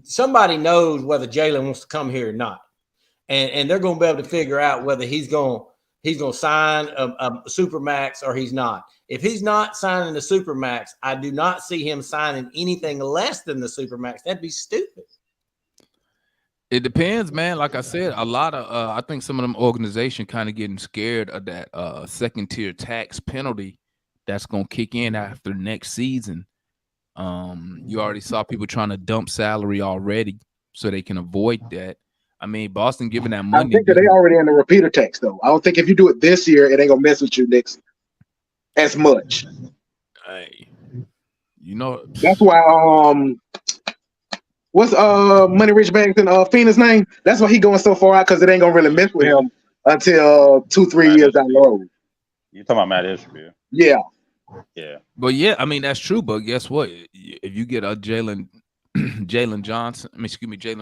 Somebody knows whether Jaylen wants to come here or not, and they're going to be able to figure out whether he's going to sign a Supermax or he's not. If he's not signing the Supermax, I do not see him signing anything less than the Supermax. That'd be stupid. It depends, man. Like I said, a lot of I think some of them organizations kind of getting scared of that second tier tax penalty that's gonna kick in after next season. You already saw people trying to dump salary already so they can avoid that. I mean, Boston giving that money. I think that they already in the repeater tax though. I don't think if you do it this year, it ain't gonna mess with you next year as much. Hey, that's why what's Money Rich Banks and Phoenix name? That's why he going so far out, because it ain't gonna really mess with him until 2-3 years down the road. You talking about Matt Ishbia? Yeah. Yeah. But yeah, I mean that's true. But guess what? If you get a Jaylen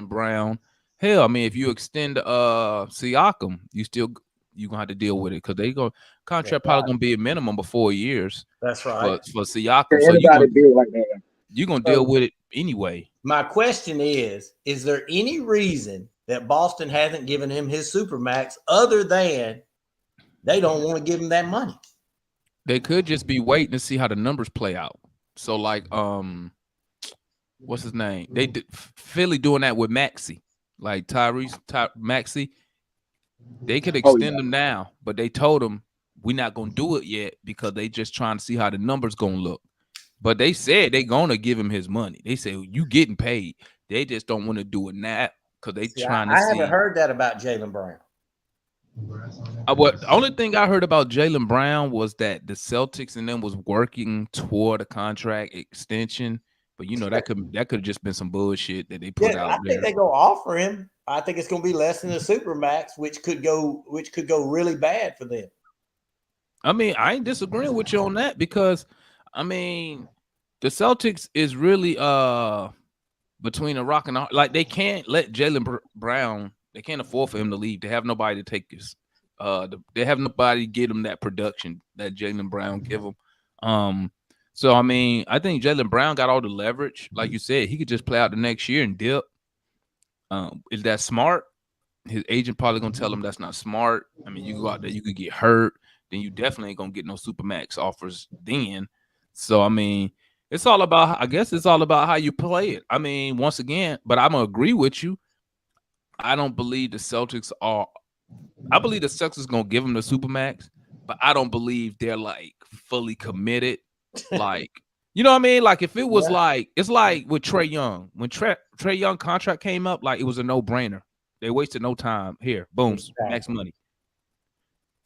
Brown, hell, I mean if you extend Siakam, you gonna have to deal with it, because they go contract probably gonna be a minimum of 4 years. That's right. For Siakam, so you're gonna deal with it anyway. My question is there any reason that Boston hasn't given him his Supermax other than they don't want to give him that money? They could just be waiting to see how the numbers play out. So like what's his name? They did Philly doing that with Maxey. Like Maxey, they could extend him now, but they told him we're not gonna do it yet because they just trying to see how the numbers gonna look. But they said they gonna give him his money. They said you getting paid. They just don't want to do it now because they trying to see. I haven't heard that about Jaylen Brown. What the only thing I heard about Jaylen Brown was that the Celtics and them was working toward a contract extension, but you know that could have just been some bullshit that they put out I there. think they go offer him. I think it's going to be less than the Supermax, which could go really bad for them. I mean, I ain't disagreeing with you on that because I mean the Celtics is really between a rock and a, like they can't let Jaylen Brown. They can't afford for him to leave. They have nobody to take his. They have nobody to get him that production that Jaylen Brown give him. So I mean, I think Jaylen Brown got all the leverage, like you said. He could just play out the next year and dip. Is that smart? His agent probably gonna tell him that's not smart. I mean, you go out there, you could get hurt, then you definitely ain't gonna get no Supermax offers then. So I mean, it's all about. I guess it's all about how you play it. I mean, once again, but I'm gonna agree with you. I don't believe the Celtics are. I believe the Celtics gonna give them the Supermax, but I don't believe they're like fully committed. Like, you know what I mean? Like if it was like it's like with Trae Young. When Trae Young contract came up, like it was a no-brainer. They wasted no time. Here, boom, max money.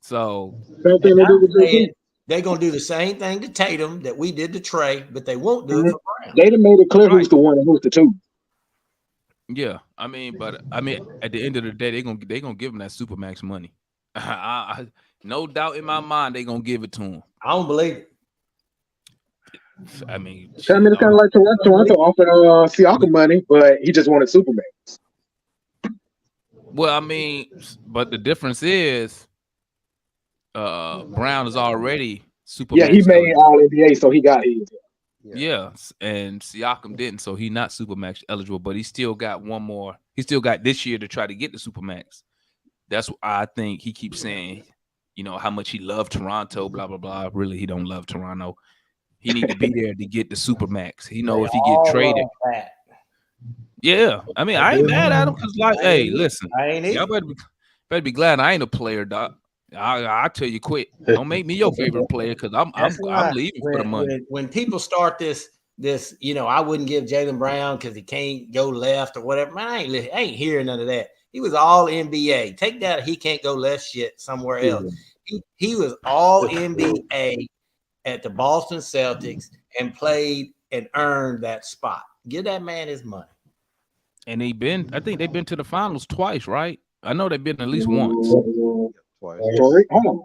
So they're gonna do the same thing to Tatum that we did to Trae, but they won't do it for Brown. They done made it clear who's the one and who's the two. Yeah, I mean, but I mean, at the end of the day, they're gonna give him that Supermax money. No doubt in my mind, they're gonna give it to him. I don't believe it. I mean, it's kind of like Toronto offered Siakam money, but he just wanted Supermax. Well, I mean, but the difference is, Brown is already Supermax. Yeah, he made All NBA, so he got his. Yeah, and Siakam didn't, so he's not Supermax eligible, but he still got one more. He still got this year to try to get the Supermax. That's what I think he keeps saying, you know, how much he loved Toronto, blah, blah, blah. Really, he don't love Toronto. He need to be there to get the Supermax. He know if he get traded. Yeah, I mean, I ain't mad at him because, like, hey, listen, y'all better be glad I ain't a player, doc. I'll tell you quick. Don't make me your favorite player because I'm leaving for the money. When people start this, you know, I wouldn't give Jaylen Brown because he can't go left or whatever. Man, I ain't hearing none of that. He was all NBA. Take that. He can't go left shit somewhere else. He was all NBA at the Boston Celtics and played and earned that spot. Give that man his money. And I think they've been to the finals twice, right? I know they've been at least once. Hold on.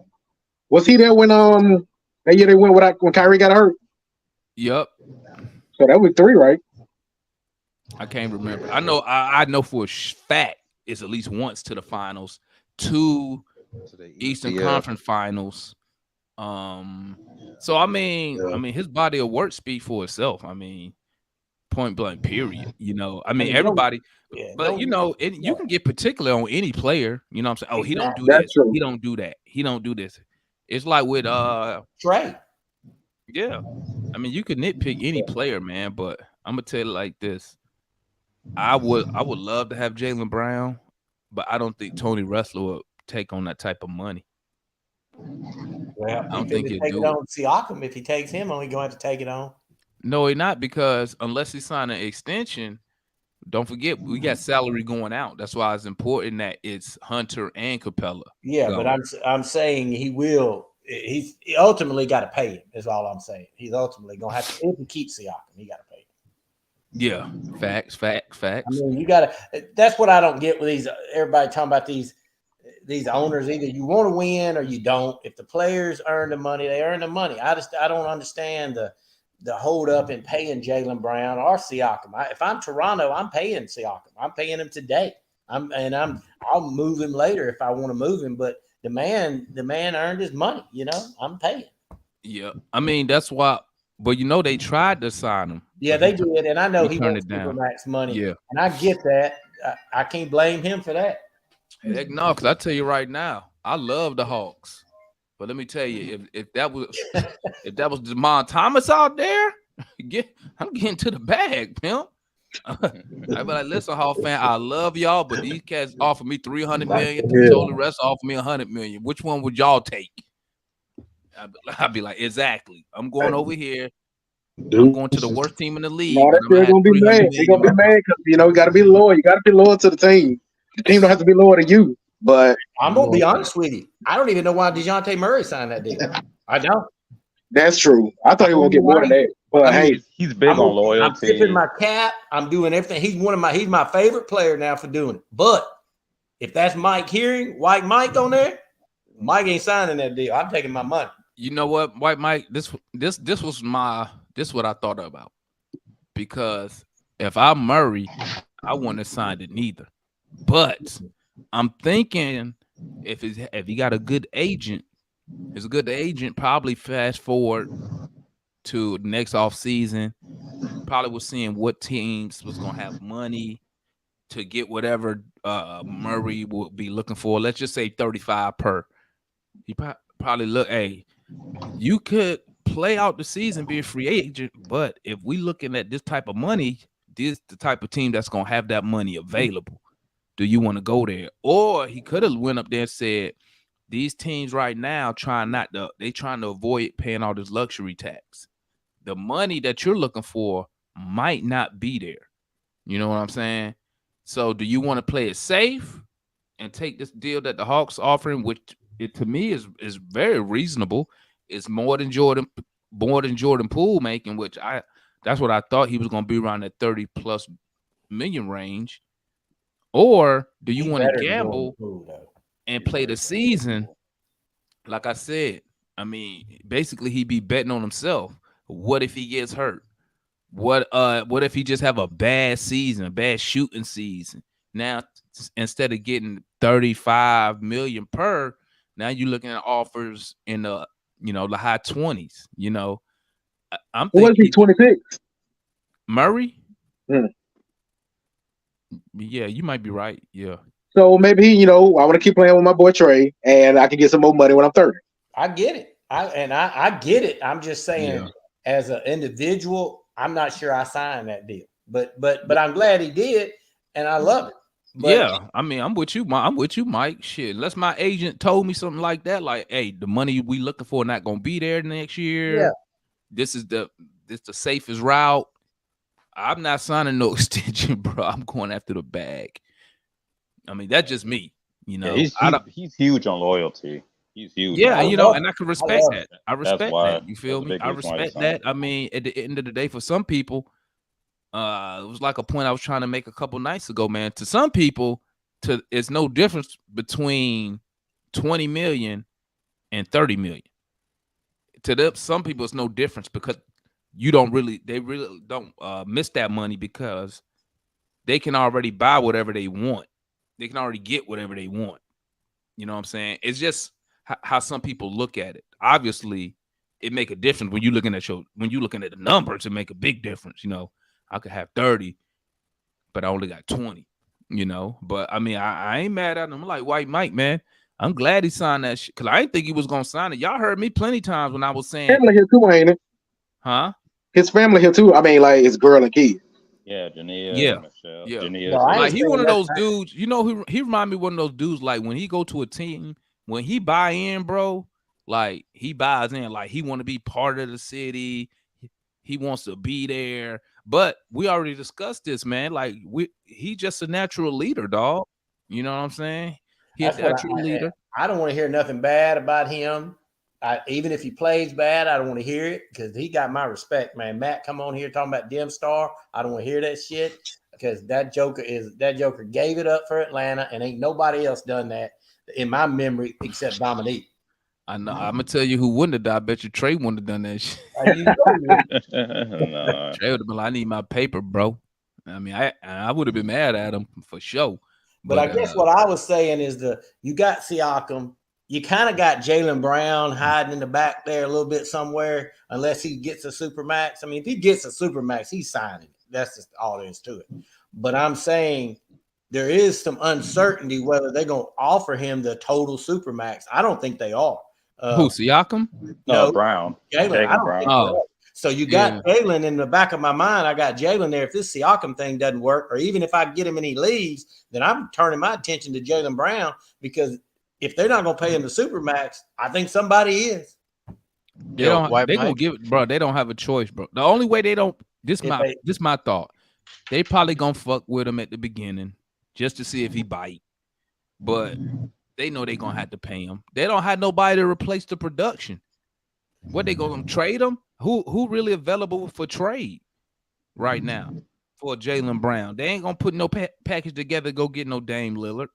Was he there when that year they went when Kyrie got hurt? Yep. So that was 3, right? I can't remember. I know for a fact it's at least once to the finals, 2 Eastern Conference Finals. So I mean, his body of work speaks for itself. I mean, point blank, period. You know, I mean, everybody. But you know, you can get particular on any player. You know what I'm saying? Oh, he don't do this. He don't do that. He don't do this. It's like with Trae. Yeah. I mean, you could nitpick any player, man, but I'm gonna tell you like this. I would love to have Jaylen Brown, but I don't think Tony Ressler would take on that type of money. Well, I don't think he'd take do it on Siakam. If he takes him on, he's going to have to take it on. No, he not, because unless he sign an extension, don't forget we got salary going out. That's why it's important that it's Hunter and Capella. Yeah, but I'm saying he will. He's ultimately got to pay him. Is all I'm saying. He's ultimately going to have to. If he keeps Siakam, he got to pay him. Yeah, facts. I mean, you got to. That's what I don't get with these. Everybody talking about these owners. Either you want to win or you don't. If the players earn the money, they earn the money. I don't understand the hold up in paying Jaylen Brown or Siakam. If I'm Toronto, I'm paying Siakam. I'm paying him today. I'll move him later if I want to move him. But the man earned his money. You know, I'm paying. Yeah, I mean that's why. But you know they tried to sign him. Yeah, they did, and I know he turned wants it down. Supermax money. Yeah, and I get that. I can't blame him for that. Heck no, because I tell you right now, I love the Hawks. But let me tell you, if that was Demond Thomas out there, I'm getting to the bag, pimp. I'd be like, listen, Hall fan, I love y'all, but these cats offer me $300 million. Yeah. Told the rest offer me $100 million. Which one would y'all take? I'd be like, exactly. I'm going over here. I'm going to the worst team in the league. No, that still gonna be mad. They're gonna be mad because you got to be loyal. You got to be loyal to the team. The team don't have to be loyal to you. But I'm gonna be honest with you. I don't even know why DeJounte Murray signed that deal. I don't. That's true. I thought he was gonna get more than that. But hey, he's big on loyalty. I'm tipping my cap. I'm doing everything. He's my favorite player now for doing it. But if that's Mike Hearing, White Mike on there, Mike ain't signing that deal. I'm taking my money. You know what, White Mike? This was what I thought about. Because if I'm Murray, I wouldn't have signed it neither. But I'm thinking if he got a good agent, his good agent probably fast forward to the next offseason, probably was seeing what teams was gonna have money to get whatever Murray would be looking for. Let's just say 35 per. He probably look, hey, you could play out the season, be a free agent, but if we looking at this type of money, this the type of team that's gonna have that money available. Do you want to go there? Or he could have went up there and said, these teams right now trying to avoid paying all this luxury tax. The money that you're looking for might not be there. You know what I'm saying? So do you want to play it safe and take this deal that the Hawks offering, which to me is very reasonable? It's more than Jordan Poole making, which that's what I thought he was going to be around that 30+ million range. Or do you want to gamble and play the season? Like I said, I mean, basically he'd be betting on himself. What if he gets hurt? What if he just have a bad season, a bad shooting season? Now, instead of getting 35 million per, now you're looking at offers in the the high 20s. I'm thinking. What is he, 26? Murray? Yeah, you might be right. Yeah. So maybe I want to keep playing with my boy Trey, and I can get some more money when I'm 30. I get it. I get it. I'm just saying, as an individual, I'm not sure I signed that deal, but I'm glad he did, and I love it. But, yeah, I mean, I'm with you, Mike. Shit, unless my agent told me something like that, like, hey, the money we looking for not gonna be there next year. Yeah. This is the safest route. I'm not signing no extension, bro. I'm going after the bag. I mean, that's just me. Yeah, he's huge on loyalty. He's huge. Yeah, and I can respect that. I respect that. You feel me? I respect that. I mean, at the end of the day, for some people, it was like a point I was trying to make a couple nights ago, man. To some people, it's no difference between 20 million and 30 million. To them, some people, it's no difference because they really don't miss that money because they can already buy whatever they want. They can already get whatever they want. You know what I'm saying? It's just how some people look at it. Obviously, it make a difference when you're looking at the numbers. It make a big difference. I could have 30, but I only got 20. But I mean, I ain't mad at him. I'm like, White Mike, man. I'm glad he signed that shit because I didn't think he was gonna sign it. Y'all heard me plenty times when I was saying, family here too, ain't it? Huh? His family here too. I mean, like his girl and kids. Yeah, Jania, Michelle. Yeah. Jania, like he one of those dudes, he remind me of one of those dudes, like when he go to a team, when he buy in, bro, like he buys in, like he want to be part of the city. He wants to be there. But we already discussed this, man. Like he just a natural leader, dog. You know what I'm saying? He's a natural leader. I don't want to hear nothing bad about him. Even if he plays bad, I don't want to hear it because he got my respect, man. Matt, come on here talking about Dim Star. I don't want to hear that shit because that Joker gave it up for Atlanta, and ain't nobody else done that in my memory except Dominique. I know. I'm gonna tell you who wouldn't have done. I bet you Trey wouldn't have done that shit. No. Trey would have been like, I need my paper, bro. I mean, I would have been mad at him for sure. But I guess what I was saying is you got Siakam. You kind of got Jaylen Brown hiding in the back there a little bit somewhere, unless he gets a supermax. I mean, if he gets a supermax, he's signing it. That's just all there is to it. But I'm saying there is some uncertainty whether they're going to offer him the total supermax. I don't think they are. Who, Siakam? No, Brown. Jaylen. I don't Brown. think Oh. so. You got Jaylen in the back of my mind. I got Jaylen there. If this Siakam thing doesn't work, or even if I get him and he leaves, then I'm turning my attention to Jaylen Brown, because if they're not going to pay him the Supermax, I think somebody is. They gonna give it, bro. They don't have a choice, bro. The only way they don't. This my thought. They probably gonna fuck with him at the beginning just to see if he bite, but they know they gonna have to pay him. They don't have nobody to replace the production. What, they gonna trade him? Who really available for trade right now for Jaylen Brown? They ain't gonna put no package together. Go get no Dame Lillard.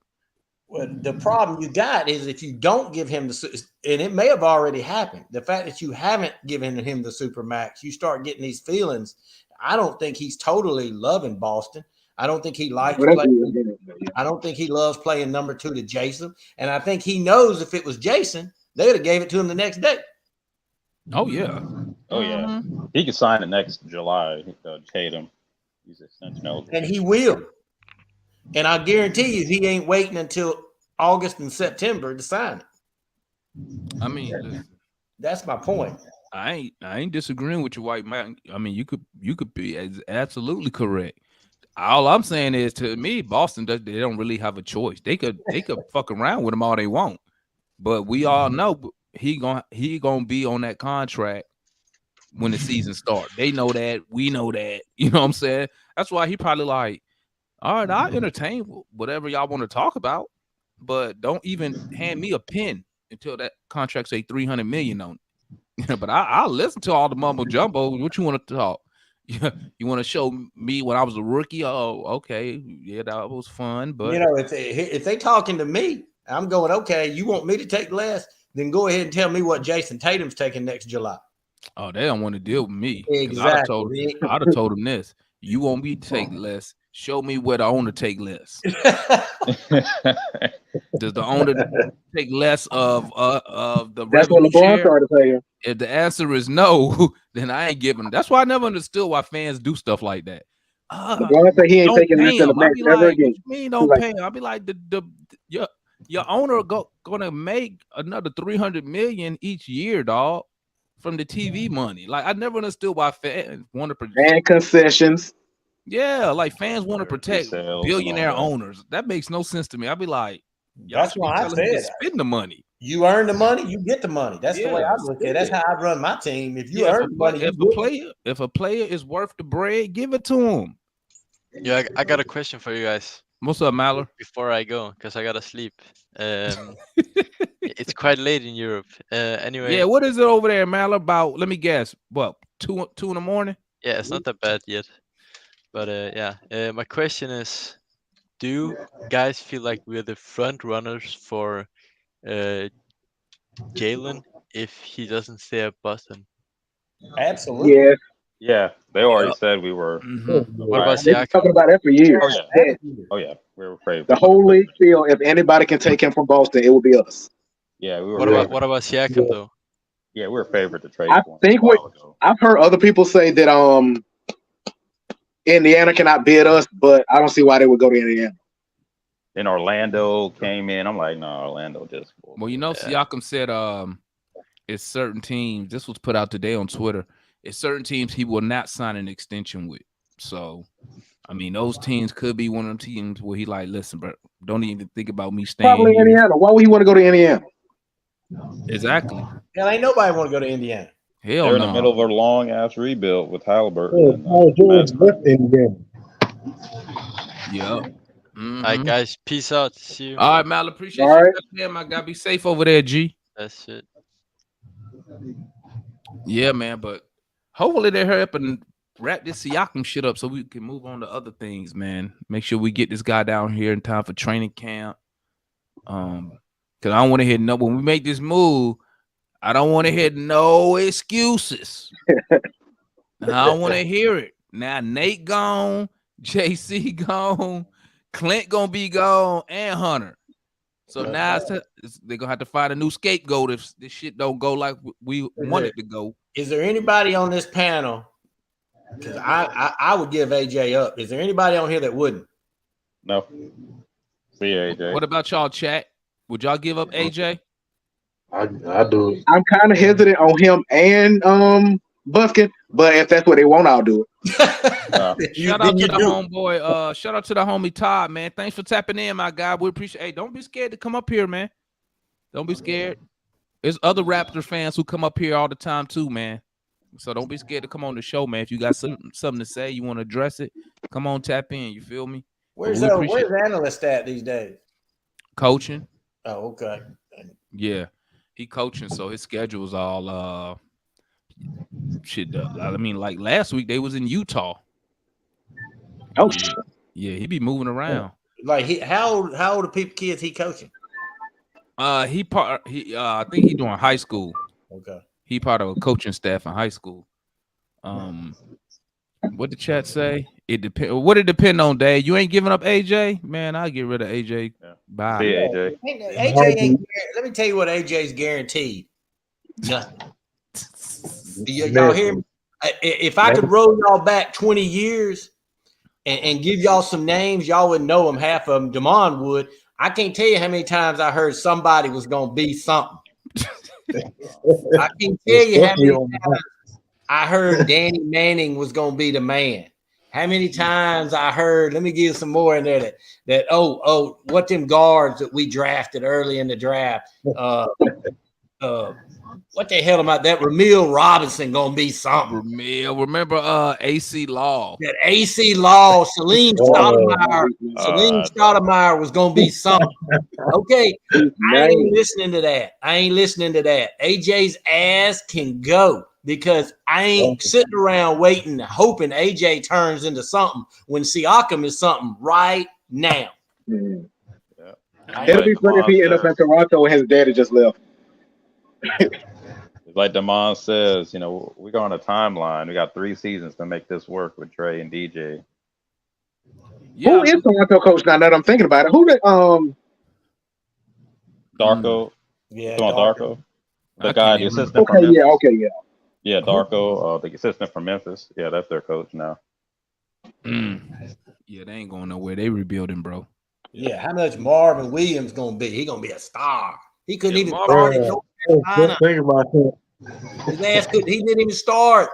Well, the problem you got is if you don't give him and it may have already happened, the fact that you haven't given him the Supermax, you start getting these feelings. I don't think he's totally loving Boston. I don't think he likes playing. I don't think he loves playing number 2 to Jason. And I think he knows if it was Jason, they would have gave it to him the next day. Oh, yeah. Oh, yeah. He could sign it next July. Tatum. He's extension eligible. And he will. And I guarantee you he ain't waiting until August and September to sign it. I mean, listen, that's my point. I ain't disagreeing with you, white man. I mean, you could be absolutely correct. All I'm saying is, to me, Boston they don't really have a choice. They could fuck around with him all they want, but we all know he gonna be on that contract when the season starts. They know that. We know that. You know what I'm saying? That's why he probably like, all right, I'll entertain whatever y'all want to talk about, but don't even hand me a pen until that contract say $300 million on it. But I'll listen to all the mumbo jumbo. What you want to talk? You want to show me when I was a rookie? Oh, okay, yeah, that was fun. But you know, if they talking to me, I'm going, okay. You want me to take less? Then go ahead and tell me what Jason Tatum's taking next July. Oh, they don't want to deal with me. Exactly. I'd have told him this. You want me to take less? Show me where the owner take less. Does the owner take less of the That's what revenue LeBron share? started saying. If the answer is no, then I ain't giving. That's why I never understood why fans do stuff like that. LeBron said he ain't Don't taking pay less than the him. I max be ever like, again. what you mean don't pay him? I'll be like, your owner gonna make another $300 million each year, dog, from the TV money. Like, I never understood why fans want to protect and concessions. Yeah, like fans want to protect Sales billionaire and all that. owners. That makes no sense to me. I'd be like, y'all That's should be why I telling me to said spend the money. you earn the money, you get the money. That's the way Yeah, I look at it. That's how I run my team. If you Yeah, earn the money, if a player is worth the bread, give it to him. Yeah, I got a question for you guys. What's up, Maller? Before I go, because I gotta sleep. It's quite late in Europe. Anyway. Yeah, what is it over there, Maller? About, let me guess, what, 2 in the morning? Yeah, it's not that bad yet. But yeah, my question is, do you guys feel like we're the front runners for Jaylen if he doesn't stay at Boston? Absolutely. Yeah. Yeah, they already said we were. What about They've been Siakam? talking about that for years. Oh yeah, we were afraid. The whole league feel if anybody can take him from Boston, it will be us. Yeah, we were. What about Siakam though? Yeah, we were favored to trade. I think I've heard other people say that Indiana cannot bid us, but I don't see why they would go to Indiana. Then Orlando came in. I'm like, no, Orlando just. Well, you know, Siakam said it's certain teams. This was put out today on Twitter. It's certain teams he will not sign an extension with. So, I mean, those teams could be one of the teams where he like, listen, bro, don't even think about me staying. Probably here. Indiana. Why would he want to go to Indiana? Exactly. Hell, ain't nobody want to go to Indiana. Hell They're in no. the middle of a long ass rebuild with Halliburton. Yeah, Paul George left Indiana. Yeah. All right, guys. Peace out. See you. All right, Mal. Appreciate All you. right. Damn, I gotta be safe over there, G. That's it. Yeah, man. But hopefully they hurry up and wrap this Siakam shit up so we can move on to other things, man. Make sure we get this guy down here in time for training camp. Because I don't want to hear no. When we make this move, I don't want to hear no excuses. I don't want to hear it. Now Nate gone, JC gone, Clint gonna be gone, and Hunter. So now they're gonna have to find a new scapegoat if this shit don't go like we want it to go. Is there anybody on this panel? Because I would give AJ up. Is there anybody on here that wouldn't? No. See you, AJ. What about y'all, chat? Would y'all give up AJ? I do it. I'm kind of hesitant on him and Buskin, but if that's what they want, I'll do it. Shout out to the homeboy. Shout out to the homie Todd, man. Thanks for tapping in, my guy. We appreciate. Hey, don't be scared to come up here, man. Don't be scared. There's other Raptor fans who come up here all the time too, man. So don't be scared to come on the show, man. If you got something to say, you want to address it, come on, tap in. You feel me? Where's analyst at these days? Coaching. Oh, okay. Yeah, he coaching, so his schedule's all shit. I mean, like last week they was in Utah. Oh, yeah, he be moving around. Like how old are kids he coaching? I think he doing high school. Okay. He part of a coaching staff in high school. What the chat say? It depend. What it depend on, Dave? You ain't giving up AJ, man. I'll get rid of AJ. Yeah. Bye. See AJ. AJ ain't. Let me tell you what AJ's guaranteed. Nothing. Y'all hear me? If I could roll y'all back 20 years and give y'all some names, y'all would know them. Half of them, Damon would. I can't tell you how many times I heard somebody was gonna be something. I can't tell you how many times I heard Danny Manning was gonna be the man. How many times I heard, let me give you some more in there that what them guards that we drafted early in the draft. What the hell about that? Ramil Robinson gonna be something. Ramil, remember AC Law. That AC Law, Salim Stoudemire was gonna be something. Okay, I ain't listening to that. AJ's ass can go because I ain't sitting around waiting, hoping AJ turns into something when Siakam is something right now. Mm. Yeah. It'll be funny if he ends up in Toronto and his daddy just left. Like Damon says, we go on a timeline. We got 3 seasons to make this work with Trey and DJ. Yeah. Who is Toronto coach now that I'm thinking about it? Who the Darko? Yeah, Darko. The guy, the assistant from Memphis. Yeah, Darko, the assistant from Memphis. Yeah, that's their coach now. Yeah, they ain't going nowhere. They rebuilding, bro. Yeah, how much Marvin Williams gonna be? He gonna be a star. He couldn't even start it. Think about that. His ass he didn't even start.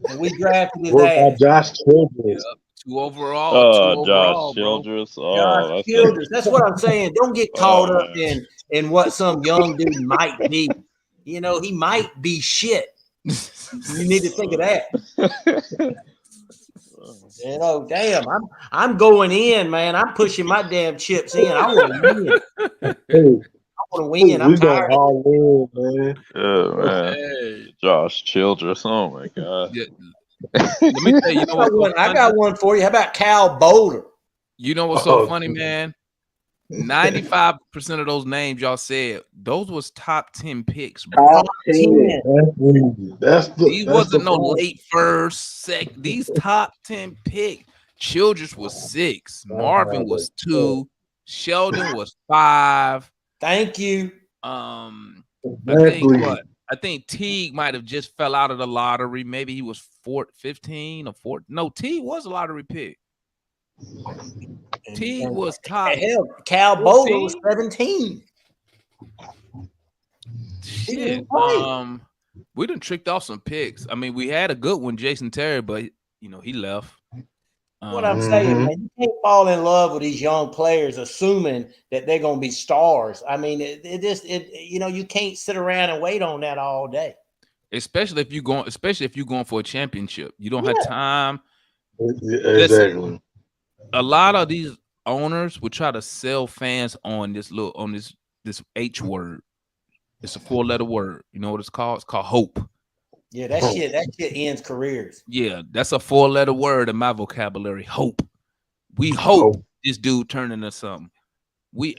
And we drafted his ass. Josh Childress. 2 overall. Josh Childress. Josh Childress. That's what I'm saying. Don't get caught up in what some young dude might be. He might be shit. You need to think of that. Damn, I'm going in, man. I'm pushing my damn chips in. I want to win. I'm tired. All in, man. Yeah, man. Hey. Josh Childress. Oh my god. Yeah. Let me tell you, I got one for you. How about Cal Boulder? You know what's so funny, man? 95% of those names y'all said, those was top 10 picks, bro. Top 10. These wasn't no late first, second. These top 10 picks. Childress was 6. Marvin was 2. Sheldon was 5. Thank you. I think Teague might have just fell out of the lottery. Maybe he was 15 or 14. No, Teague was a lottery pick. Teague was top. Hell, Cal Boulder was 17. Shit. We done tricked off some picks. I mean, we had a good one, Jason Terry, but he left. What I'm saying, man, you can't fall in love with these young players assuming that they're gonna be stars. I mean, you can't sit around and wait on that all day. Especially if you're going for a championship. You don't have time. Exactly. Listen, a lot of these owners would try to sell fans on this H word. It's a 4-letter word. You know what it's called? It's called hope. Yeah, that shit ends careers. Yeah, that's a 4-letter word in my vocabulary. Hope. We hope this dude turn into something.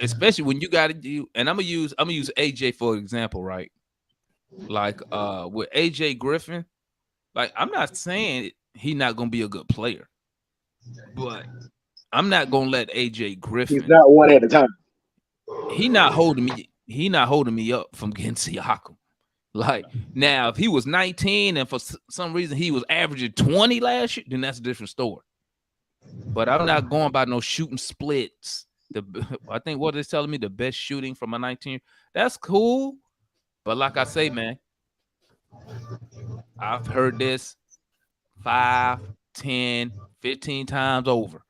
Especially when you got to do, and I'm gonna use AJ for example, right? Like with AJ Griffin, like I'm not saying he's not gonna be a good player, but I'm not gonna let AJ Griffin. He's not one at a time. He not holding me up from getting Siakam. Like now, if he was 19 and for some reason he was averaging 20 last year, then that's a different story. But I'm not going by no shooting splits I think what it's telling me the best shooting from a 19. That's cool, but like I say, man, I've heard this 5, 10, 15 times over.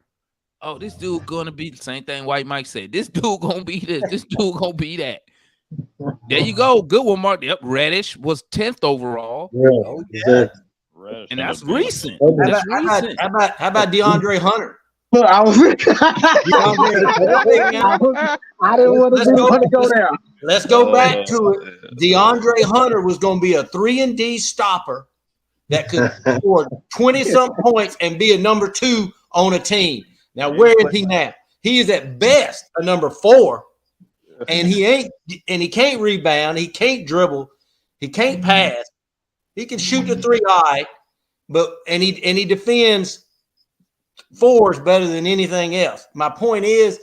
Oh, this dude gonna be the same thing White Mike said. This dude gonna be this. This dude gonna be that. There you go. Good one, Mark. Yep, Reddish was 10th overall. Yeah, Oh, yeah. Reddish And that's ended up being recent. amazing. That's How recent. about DeAndre Hunter? Look, I was. DeAndre, I didn't want Let's to go. go there. let's go back to it. DeAndre Hunter was going to be a 3-and-D stopper that could score 20-something points and be a number 2 on a team. Now, where is he now? He is at best a number 4, and he can't rebound. He can't dribble. He can't pass. He can shoot the 3 eye, and he defends 4s better than anything else. My point is,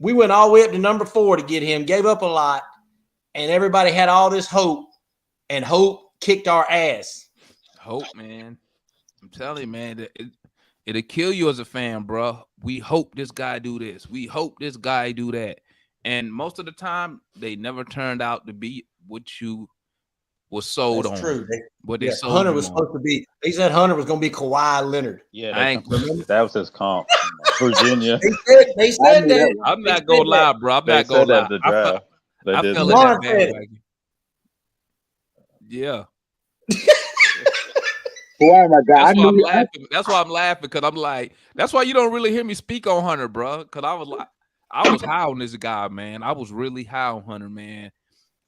we went all the way up to number 4 to get him, gave up a lot, and everybody had all this hope, and hope kicked our ass. Hope, man. I'm telling you, man, it'll kill you as a fan, bro. We hope this guy do this. We hope this guy do that. And most of the time, they never turned out to be what you was sold That's on. true. What they sold Hunter you was on. supposed to be. They said Hunter was going to be Kawhi Leonard. Yeah, that was his comp. Virginia. They said that. I'm not gonna lie, bro. I'm They not gonna said that lie. at the draft. They I did fell say in that. that Ron said it. bandwagon. Yeah. Oh my God! That's why I'm laughing. That's why I'm laughing, because I'm like, that's why you don't really hear me speak on Hunter, bro. Because I was high on this guy, man. I was really high on Hunter, man.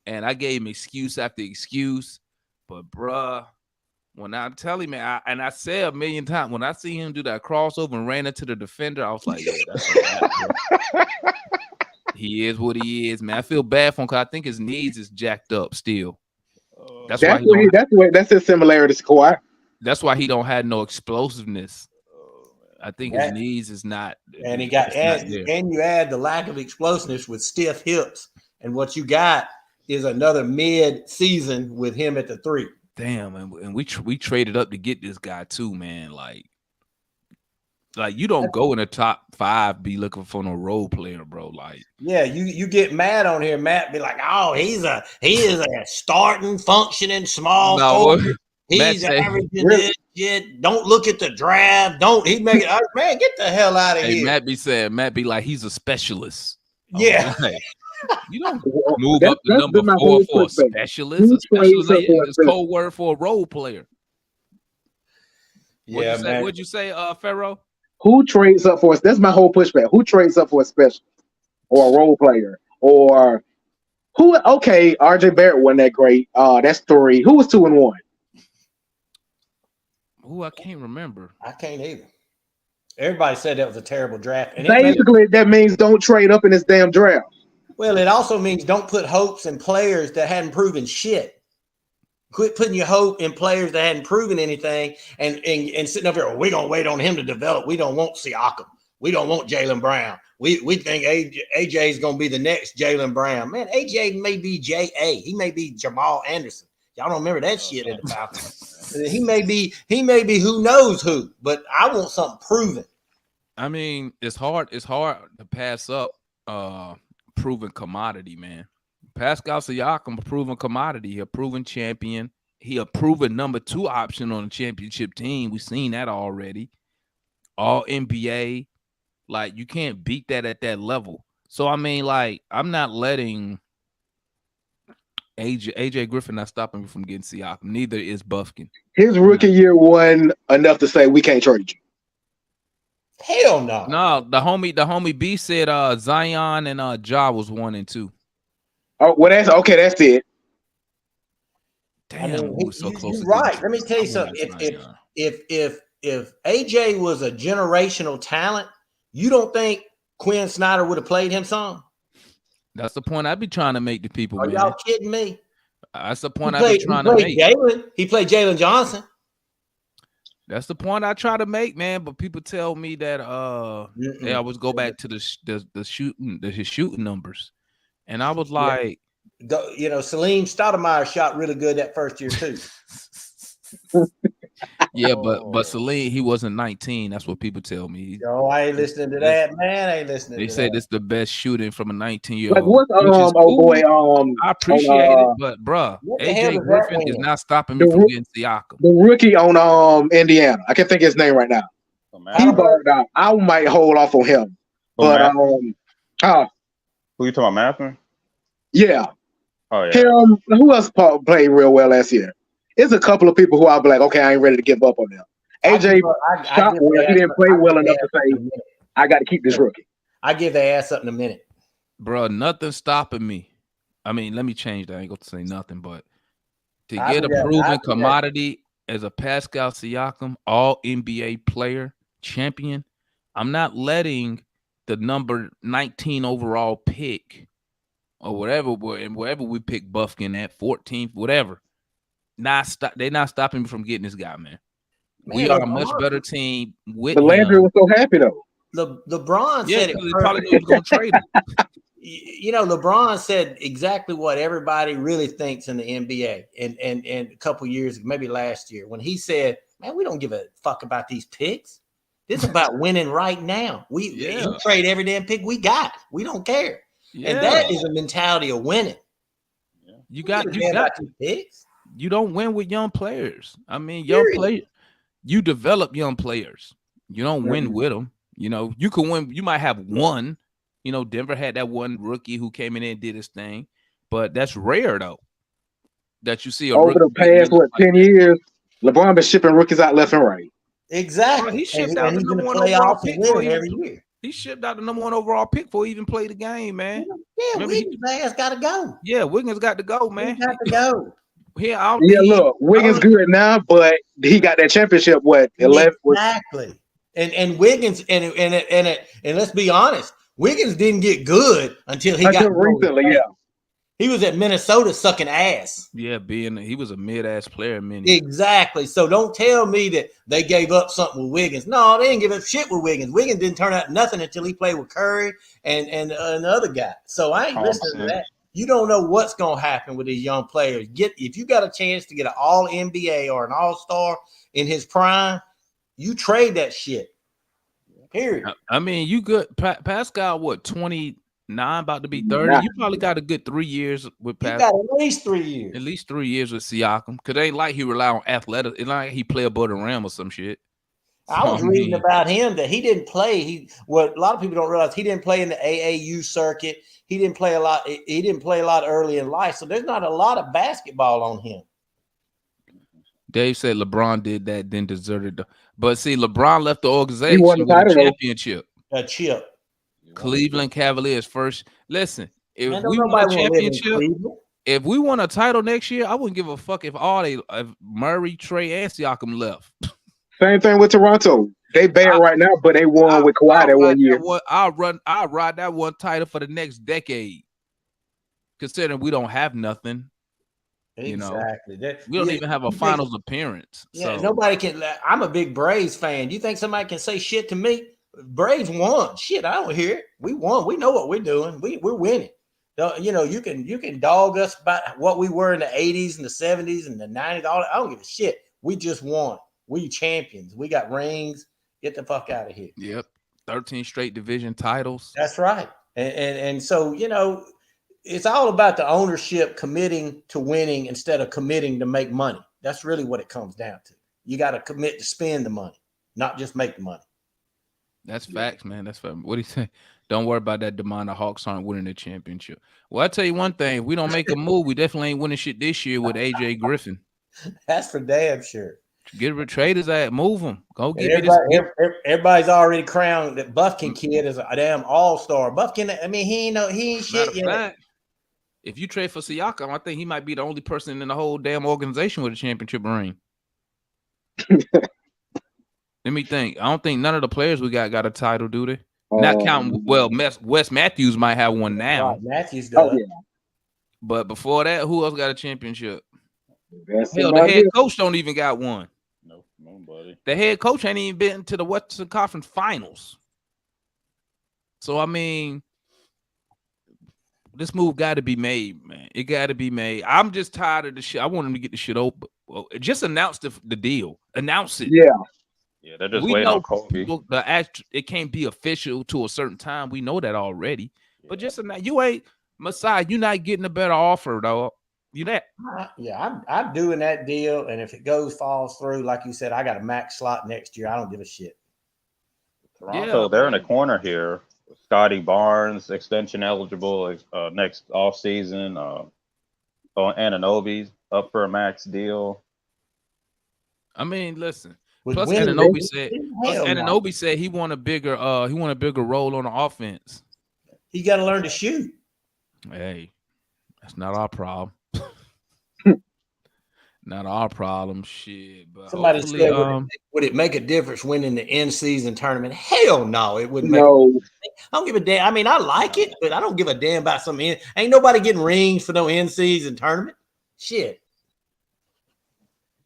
And I gave him excuse after excuse. But, bruh, when I tell him, man, I said a million times, when I see him do that crossover and ran into the defender, I was like, yeah, that's what he is what he is, man. I feel bad for him because I think his knees is jacked up still. That's his similarity to Kawhi. That's why he don't have no explosiveness. I think his knees is not. And he got and you add the lack of explosiveness with stiff hips, and what you got is another mid-season with him at the 3. Damn, and we traded up to get this guy too, man. Like you don't go in the top 5 be looking for no role player, bro. Like, yeah, you get mad on here. Matt be like, oh, he is a starting, functioning small forward. He's averaging this shit. Don't look at the draft. He make it. Man, get the hell out of here. Matt be like, he's a specialist. Yeah. Like, you don't move up to number 4 for a specialist. A specialist is code word for a role player. Yeah, man. What'd you say, Pharaoh? Who trades up for us? That's my whole pushback. Who trades up for a specialist or a role player or who? Okay, RJ Barrett wasn't that great. That's 3. Who was 2 and 1? Who I can't remember. I can't either. Everybody said that was a terrible draft. And basically, that means don't trade up in this damn draft. Well, it also means don't put hopes in players that hadn't proven shit. Quit putting your hope in players that hadn't proven anything and sitting up here, we're going to wait on him to develop. We don't want Siakam. We don't want Jaylen Brown. We think AJ is going to be the next Jaylen Brown. Man, AJ may be J.A. He may be Jamal Anderson. Y'all don't remember that shit in the Falcons. He may be who knows who, but I want something proven. I mean, it's hard to pass up proven commodity, man. Pascal Siakam, a proven commodity, a proven champion. He a proven number 2 option on a championship team. We've seen that already. All NBA. Like, you can't beat that at that level. So, I mean, like, I'm not letting AJ Griffin not stopping me from getting Siakam. Neither is Buffkin. His rookie year wasn't enough to say we can't trade you. Hell no. No, the homie B said Zion and Ja was 1 and 2. Oh, well, that's okay. That's it. Damn, we were so close. You're right. Let me tell you something. If AJ was a generational talent, you don't think Quinn Snyder would have played him some? That's the point I be trying to make to people. Are man. y'all kidding me? That's the point I be trying to make. He played Jalen Johnson. That's the point I try to make, man. But people tell me that they always go back to his shooting numbers, and I was like, Salim Stoudemire shot really good that first year too. Yeah, but Celine, he wasn't 19. That's what people tell me. Yo, I ain't listening to that, man. I ain't listening They to said that. it's the best shooting from a 19-year-old. Like what's which is old cool. boy I appreciate it, on, but bruh, What the hell AJ does that Griffin is mean? not stopping the me from roo- getting Siakam. the rookie on Indiana. I can't think of his name right now. He balled out. I might hold off on him. But who you talking about, Matthew? yeah. Oh yeah. Him, who else played real well last year? It's a couple of people who I'll be like, okay, I ain't ready to give up on them. AJ shot well. He didn't play well enough to say, I got to keep this rookie. I give their ass up in a minute. Bro, nothing stopping me. I mean, let me change that. I ain't going to say nothing, but to I get do a that. I proven do that. commodity as a Pascal Siakam, all NBA player, champion, I'm not letting the number 19 overall pick or whatever, and wherever we pick Buffkin at 14th, whatever. They're not stopping me from getting this guy, man. We are a much better team with But Landry him. was so happy though. LeBron Yeah, said it because he probably knew he was perfect. going to trade him. You know, LeBron said exactly what everybody really thinks in the NBA, and a couple years, maybe last year, when he said, "Man, we don't give a fuck about these picks. This is about winning right now. We trade every damn pick we got. We don't care." Yeah. And that is a mentality of winning. You about these picks. You don't win with young players. I mean, young players. You develop young players. You don't win with them. You know, you can win. You might have one. You know, Denver had that one rookie who came in and did his thing, but that's rare though. That you see over the past 10 years, LeBron been shipping rookies out left and right. Exactly. He shipped out the number one overall pick for every year. He shipped out the number one overall pick before he even played the game, man. Yeah, Wiggins' ass got to go. Yeah, Wiggins got to go, man. He got to go. Look, Wiggins good now, but he got that championship. What 11? Exactly. And Wiggins and let's be honest, Wiggins didn't get good until he got recently. Yeah, he was at Minnesota sucking ass. Yeah, he was a mid-ass player. Exactly. So don't tell me that they gave up something with Wiggins. No, they didn't give up shit with Wiggins. Wiggins didn't turn out nothing until he played with Curry and the other guy. So I ain't listening to that. You don't know what's gonna happen with these young players. If you got a chance to get an all NBA or an all-star in his prime, you trade that shit. Period. I mean, you good. Pascal, what, 29, about to be 30? You probably got a good 3 years with Pascal. You got at least 3 years. At least 3 years with Siakam. Because it ain't like he rely on athletics. It's like he play above the rim or some shit. I was reading about him that he didn't play. What a lot of people don't realize, he didn't play in the AAU circuit. He didn't play a lot. He didn't play a lot early in life. So there's not a lot of basketball on him. Dave said LeBron did that, then deserted. But see, LeBron left the organization with a championship. A chip. Cleveland Cavaliers first. Listen, if we won a championship, if we won a title next year, I wouldn't give a fuck if if Murray, Trey, and Siakam left. Same thing with Toronto. They bad right now, but they won with Kawhi that 1 year. I'll ride that one title for the next decade. Considering we don't have nothing. Exactly. You know, we don't even have a finals appearance. Yeah, so nobody can. I'm a big Braves fan. You think somebody can say shit to me? Braves won. Shit, I don't hear it. We won. We know what we're doing. We're winning. You know, you can dog us about what we were in the 80s and the 70s and the 90s. I don't give a shit. We just won. We champions. We got rings. Get the fuck out of here. Yep. 13 straight division titles. That's right. And so, you know, it's all about the ownership committing to winning instead of committing to make money. That's really what it comes down to. You got to commit to spend the money, not just make the money. That's facts, man. That's facts. What do you say? Don't worry about that demand. The Hawks aren't winning the championship. Well, I tell you one thing. If we don't make a move, we definitely ain't winning shit this year with AJ Griffin. That's for damn sure. Get rid of traders at move them. Go get everybody's already crowned that Buffkin kid is a damn all-star. Buffkin, I mean, he ain't shit yet. If you trade for Siakam, I think he might be the only person in the whole damn organization with a championship ring. Let me think. I don't think none of the players we got a title, do they? Not counting. Well, Wes Matthews might have one now. Right, Matthews does. Oh, yeah. But before that, who else got a championship? Hell, the head coach don't even got one. No, nobody. The head coach ain't even been to the Western Conference Finals. So I mean, this move got to be made, man. It got to be made. I'm just tired of the shit. I want him to get the shit Well, just announce the deal. Announce it. Yeah. Yeah, they're just We waiting know on Kobe. people, it can't be official to a certain time. We know that already. But just you ain't Messiah. You're not getting a better offer, though. You that? Yeah, I'm doing that deal, and if it falls through, like you said, I got a max slot next year. I don't give a shit. Toronto, they're in a corner here. Scotty Barnes, extension eligible next off season. Anunoby's up for a max deal. I mean, listen. With Plus, winning, Anunoby said he want a bigger role on the offense. He got to learn to shoot. Hey, that's not our problem. Not our problem. Shit. But somebody said, would it make a difference winning the in-season tournament? Hell no, it wouldn't. No. I don't give a damn. I mean, I like it, but I don't give a damn about some Ain't nobody getting rings for no in-season tournament. Shit.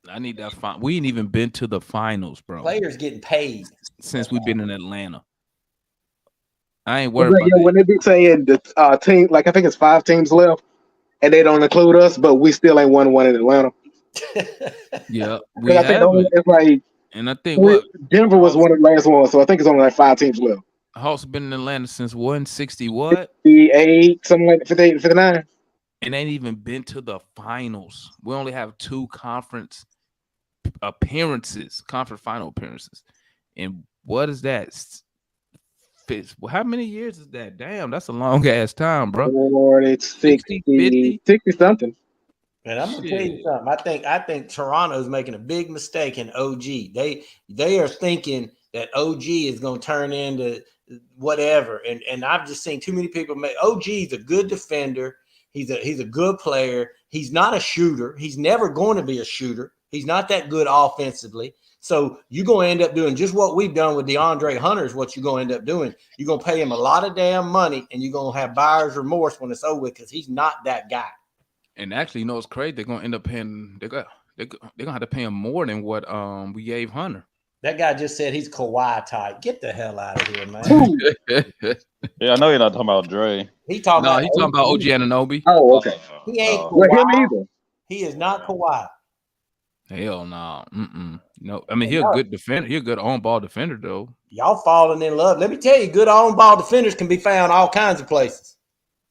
I need that. We ain't even been to the finals, bro. Players getting paid since we've been in Atlanta. I ain't worried about that. When they be saying the team, like I think it's 5 teams left, and they don't include us, but we still ain't won one in Atlanta. Yeah, I think it's like, and I think Denver was one of the last ones, so I think it's only like 5 teams left. Hawks been in Atlanta since 160 what? 58, something like 58, 59. And ain't even been to the finals. We only have 2 conference final appearances. And what is that? How many years is that? Damn, that's a long ass time, bro. Lord, it's 60 something. And I'm gonna tell you something. I think Toronto's making a big mistake in OG. They are thinking that OG is gonna turn into whatever. And I've just seen too many people make OG's a good defender. He's a good player. He's not a shooter. He's never going to be a shooter. He's not that good offensively. So you're going to end up doing just what we've done with DeAndre Hunter is what you're going to end up doing. You're going to pay him a lot of damn money, and you're going to have buyer's remorse when it's over because he's not that guy. And actually, you know, it's crazy. They're going to end up paying – they're going to have to pay him more than what we gave Hunter. That guy just said he's Kawhi type. Get the hell out of here, man. Yeah, I know you're not talking about Dre. He's talking about OG Anunoby. Oh, okay. He ain't Kawhi. Well, him either. He is not Kawhi. Hell no. No, I mean, he's a good defender. He's a good on-ball defender, though. Y'all falling in love. Let me tell you, good on-ball defenders can be found all kinds of places.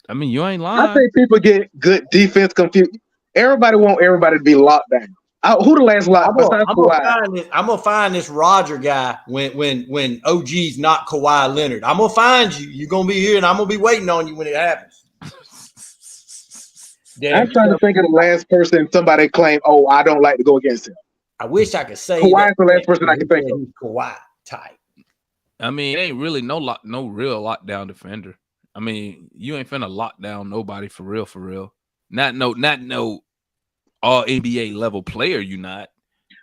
I mean, you ain't lying. I think people get good defense confused. Everybody want everybody to be locked down. Who the last lock? I'm gonna find this Roger guy when OG's not Kawhi Leonard. I'm gonna find you. You're gonna be here, and I'm gonna be waiting on you when it happens. I'm trying to think of the last person somebody claimed, "Oh, I don't like to go against him." I wish I could say Kawhi's the last person I can think of. Kawhi type. I mean, it ain't really no real lockdown defender. I mean, you ain't finna lock down nobody for real. Not no all NBA level player. You not.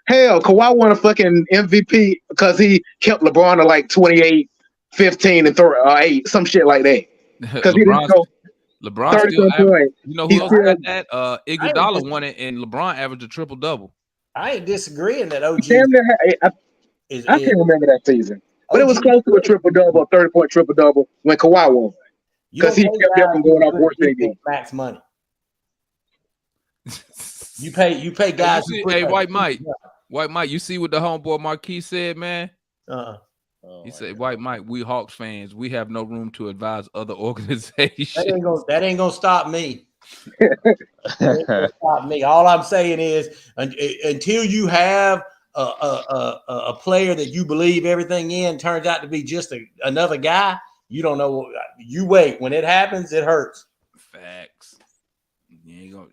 Hell, Kawhi won a fucking MVP because he kept LeBron to like 28, 15, and 8, some shit like that. Because he didn't go. LeBron still averaged, you know who else had that? Iguodala won it, and LeBron averaged a triple-double. I ain't disagreeing that OG. I can't remember that season, but it was close to a triple-double, a 30-point triple-double when Kawhi won. Because he kept them going off worse than games. Max money. You pay guys. White Mike, you see what the homeboy Marquis said, man? He said, "White Mike, we Hawks fans, we have no room to advise other organizations." That ain't gonna stop me. Stop me. All I'm saying is, until you have a player that you believe everything in turns out to be just another guy, you don't know. You wait. When it happens, it hurts. Facts.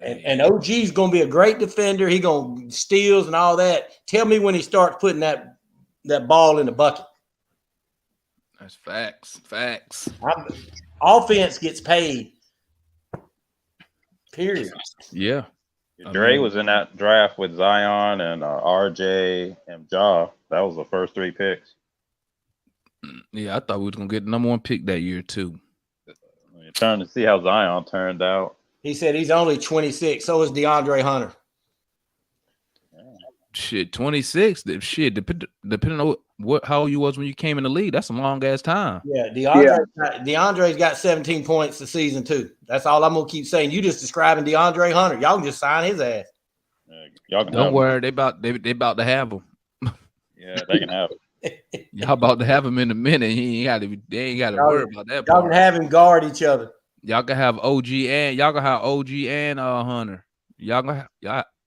And OG's gonna be a great defender. He gonna steals and all that. Tell me when he starts putting that ball in the bucket. That's facts. Offense gets paid. Period. Yeah. Dre was in that draft with Zion and RJ and Ja. That was the first 3 picks. Yeah, I thought we was gonna get the number 1 pick that year too. You're trying to see how Zion turned out. He said he's only 26. So is DeAndre Hunter. Shit, 26. Shit, depending on how old you was when you came in the league, that's a long ass time. Yeah, DeAndre's got 17 points this season too. That's all I'm gonna keep saying. You just describing DeAndre Hunter. Y'all can just sign his ass. Y'all can Don't have worry, they about to have him. Yeah, they can have it. Y'all about to have him in a minute. They ain't got to worry about that Y'all part. can have him guard each other. Y'all can have OG and Hunter. Y'all gonna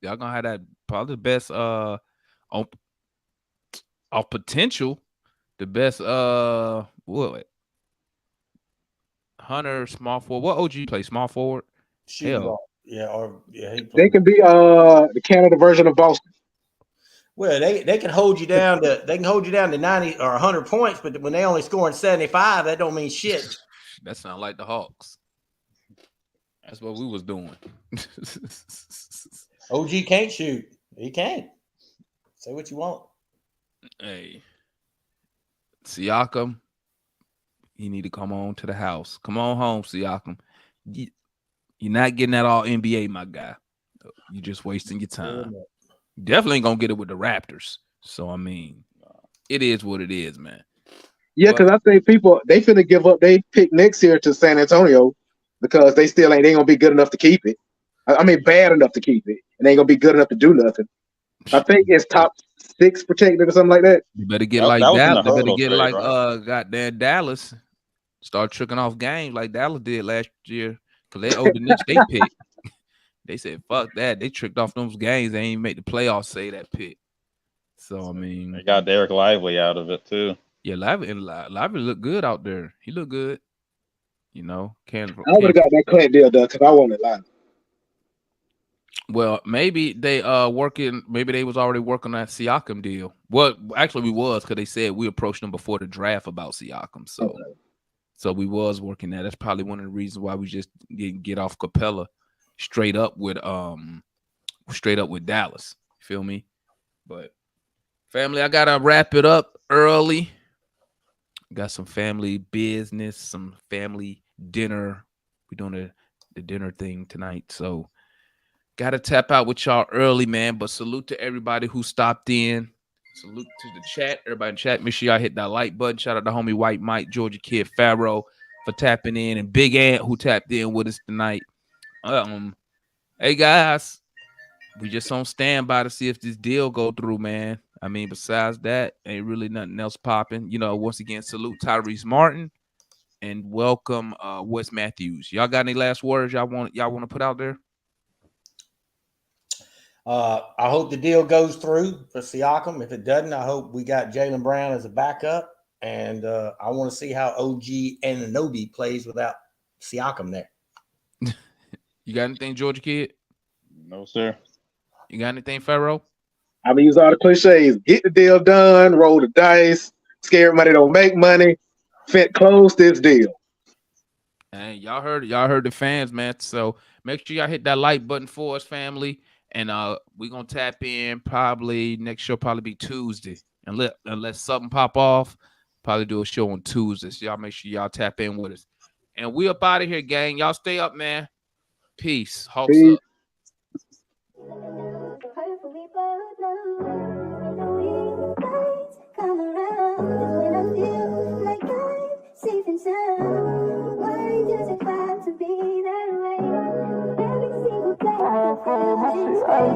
have that probably the best on potential, the best what Hunter small forward. What OG play small forward? Shooting Hell. ball. Yeah, they can be the Canada version of Boston. Well, they can hold you down to 90 or 100 points, but when they only scoring 75, that don't mean shit. That sound like the Hawks. That's what we was doing. OG can't shoot. He can't. Say what you want. Hey, Siakam, you need to come on to the house. Come on home, Siakam. You're not getting that all NBA, my guy. You're just wasting your time. Definitely ain't gonna get it with the Raptors. So I mean, it is what it is, man. Yeah, because I think people they finna give up they pick next year to San Antonio because they ain't gonna be good enough to keep it. I mean, bad enough to keep it, and they ain't gonna be good enough to do nothing. I think it's top 6 protected or something like that. You better get That was in the Dallas. They better hurdle get trade, like right? goddamn Dallas. Start tricking off games like Dallas did last year because they owed the Knicks they pick. They said, fuck that. They tricked off those games. They ain't make the playoffs say that pick. So, I mean. They got Derek Lively out of it, too. Yeah, Lively looked good out there. He looked good. You know. I would have got that Clint deal done because I wanted Lively. Well, maybe they maybe they was already working on that Siakam deal. Well, actually we was because they said we approached them before the draft about Siakam. So So we was working that. That's probably one of the reasons why we just didn't get off Capella straight up with Dallas. Feel me? But family, I gotta wrap it up early. Got some family business, some family dinner. We're doing the dinner thing tonight. So gotta tap out with y'all early, man. But salute to everybody who stopped in. Salute to the chat. Everybody in chat, make sure y'all hit that like button. Shout out to homie White Mike, Georgia Kid, Pharaoh for tapping in, and Big Ant who tapped in with us tonight. Hey guys, we just on standby to see if this deal go through, man. I mean, besides that, ain't really nothing else popping. You know, once again, salute Tyrese Martin and welcome Wes Matthews. Y'all got any last words y'all want to put out there? I hope the deal goes through for Siakam. If it doesn't, I hope we got Jaylen Brown as a backup. And I want to see how OG Anunoby plays without Siakam there. You got anything, Georgia Kid? No, sir. You got anything, Pharaoh? I mean, use all the cliches. Get the deal done, roll the dice, scared money don't make money. Close this deal. Hey, y'all heard the fans, man. So make sure y'all hit that like button for us, family. And we're gonna tap in probably next show, probably be Tuesday. Unless something pop off, probably do a show on Tuesday. So y'all make sure y'all tap in with us. And we up out of here, gang. Y'all stay up, man. Peace. Hawks up. Come around when I feel like I'm safe and sound. Why does it have to be that way? Every single day I feel this way.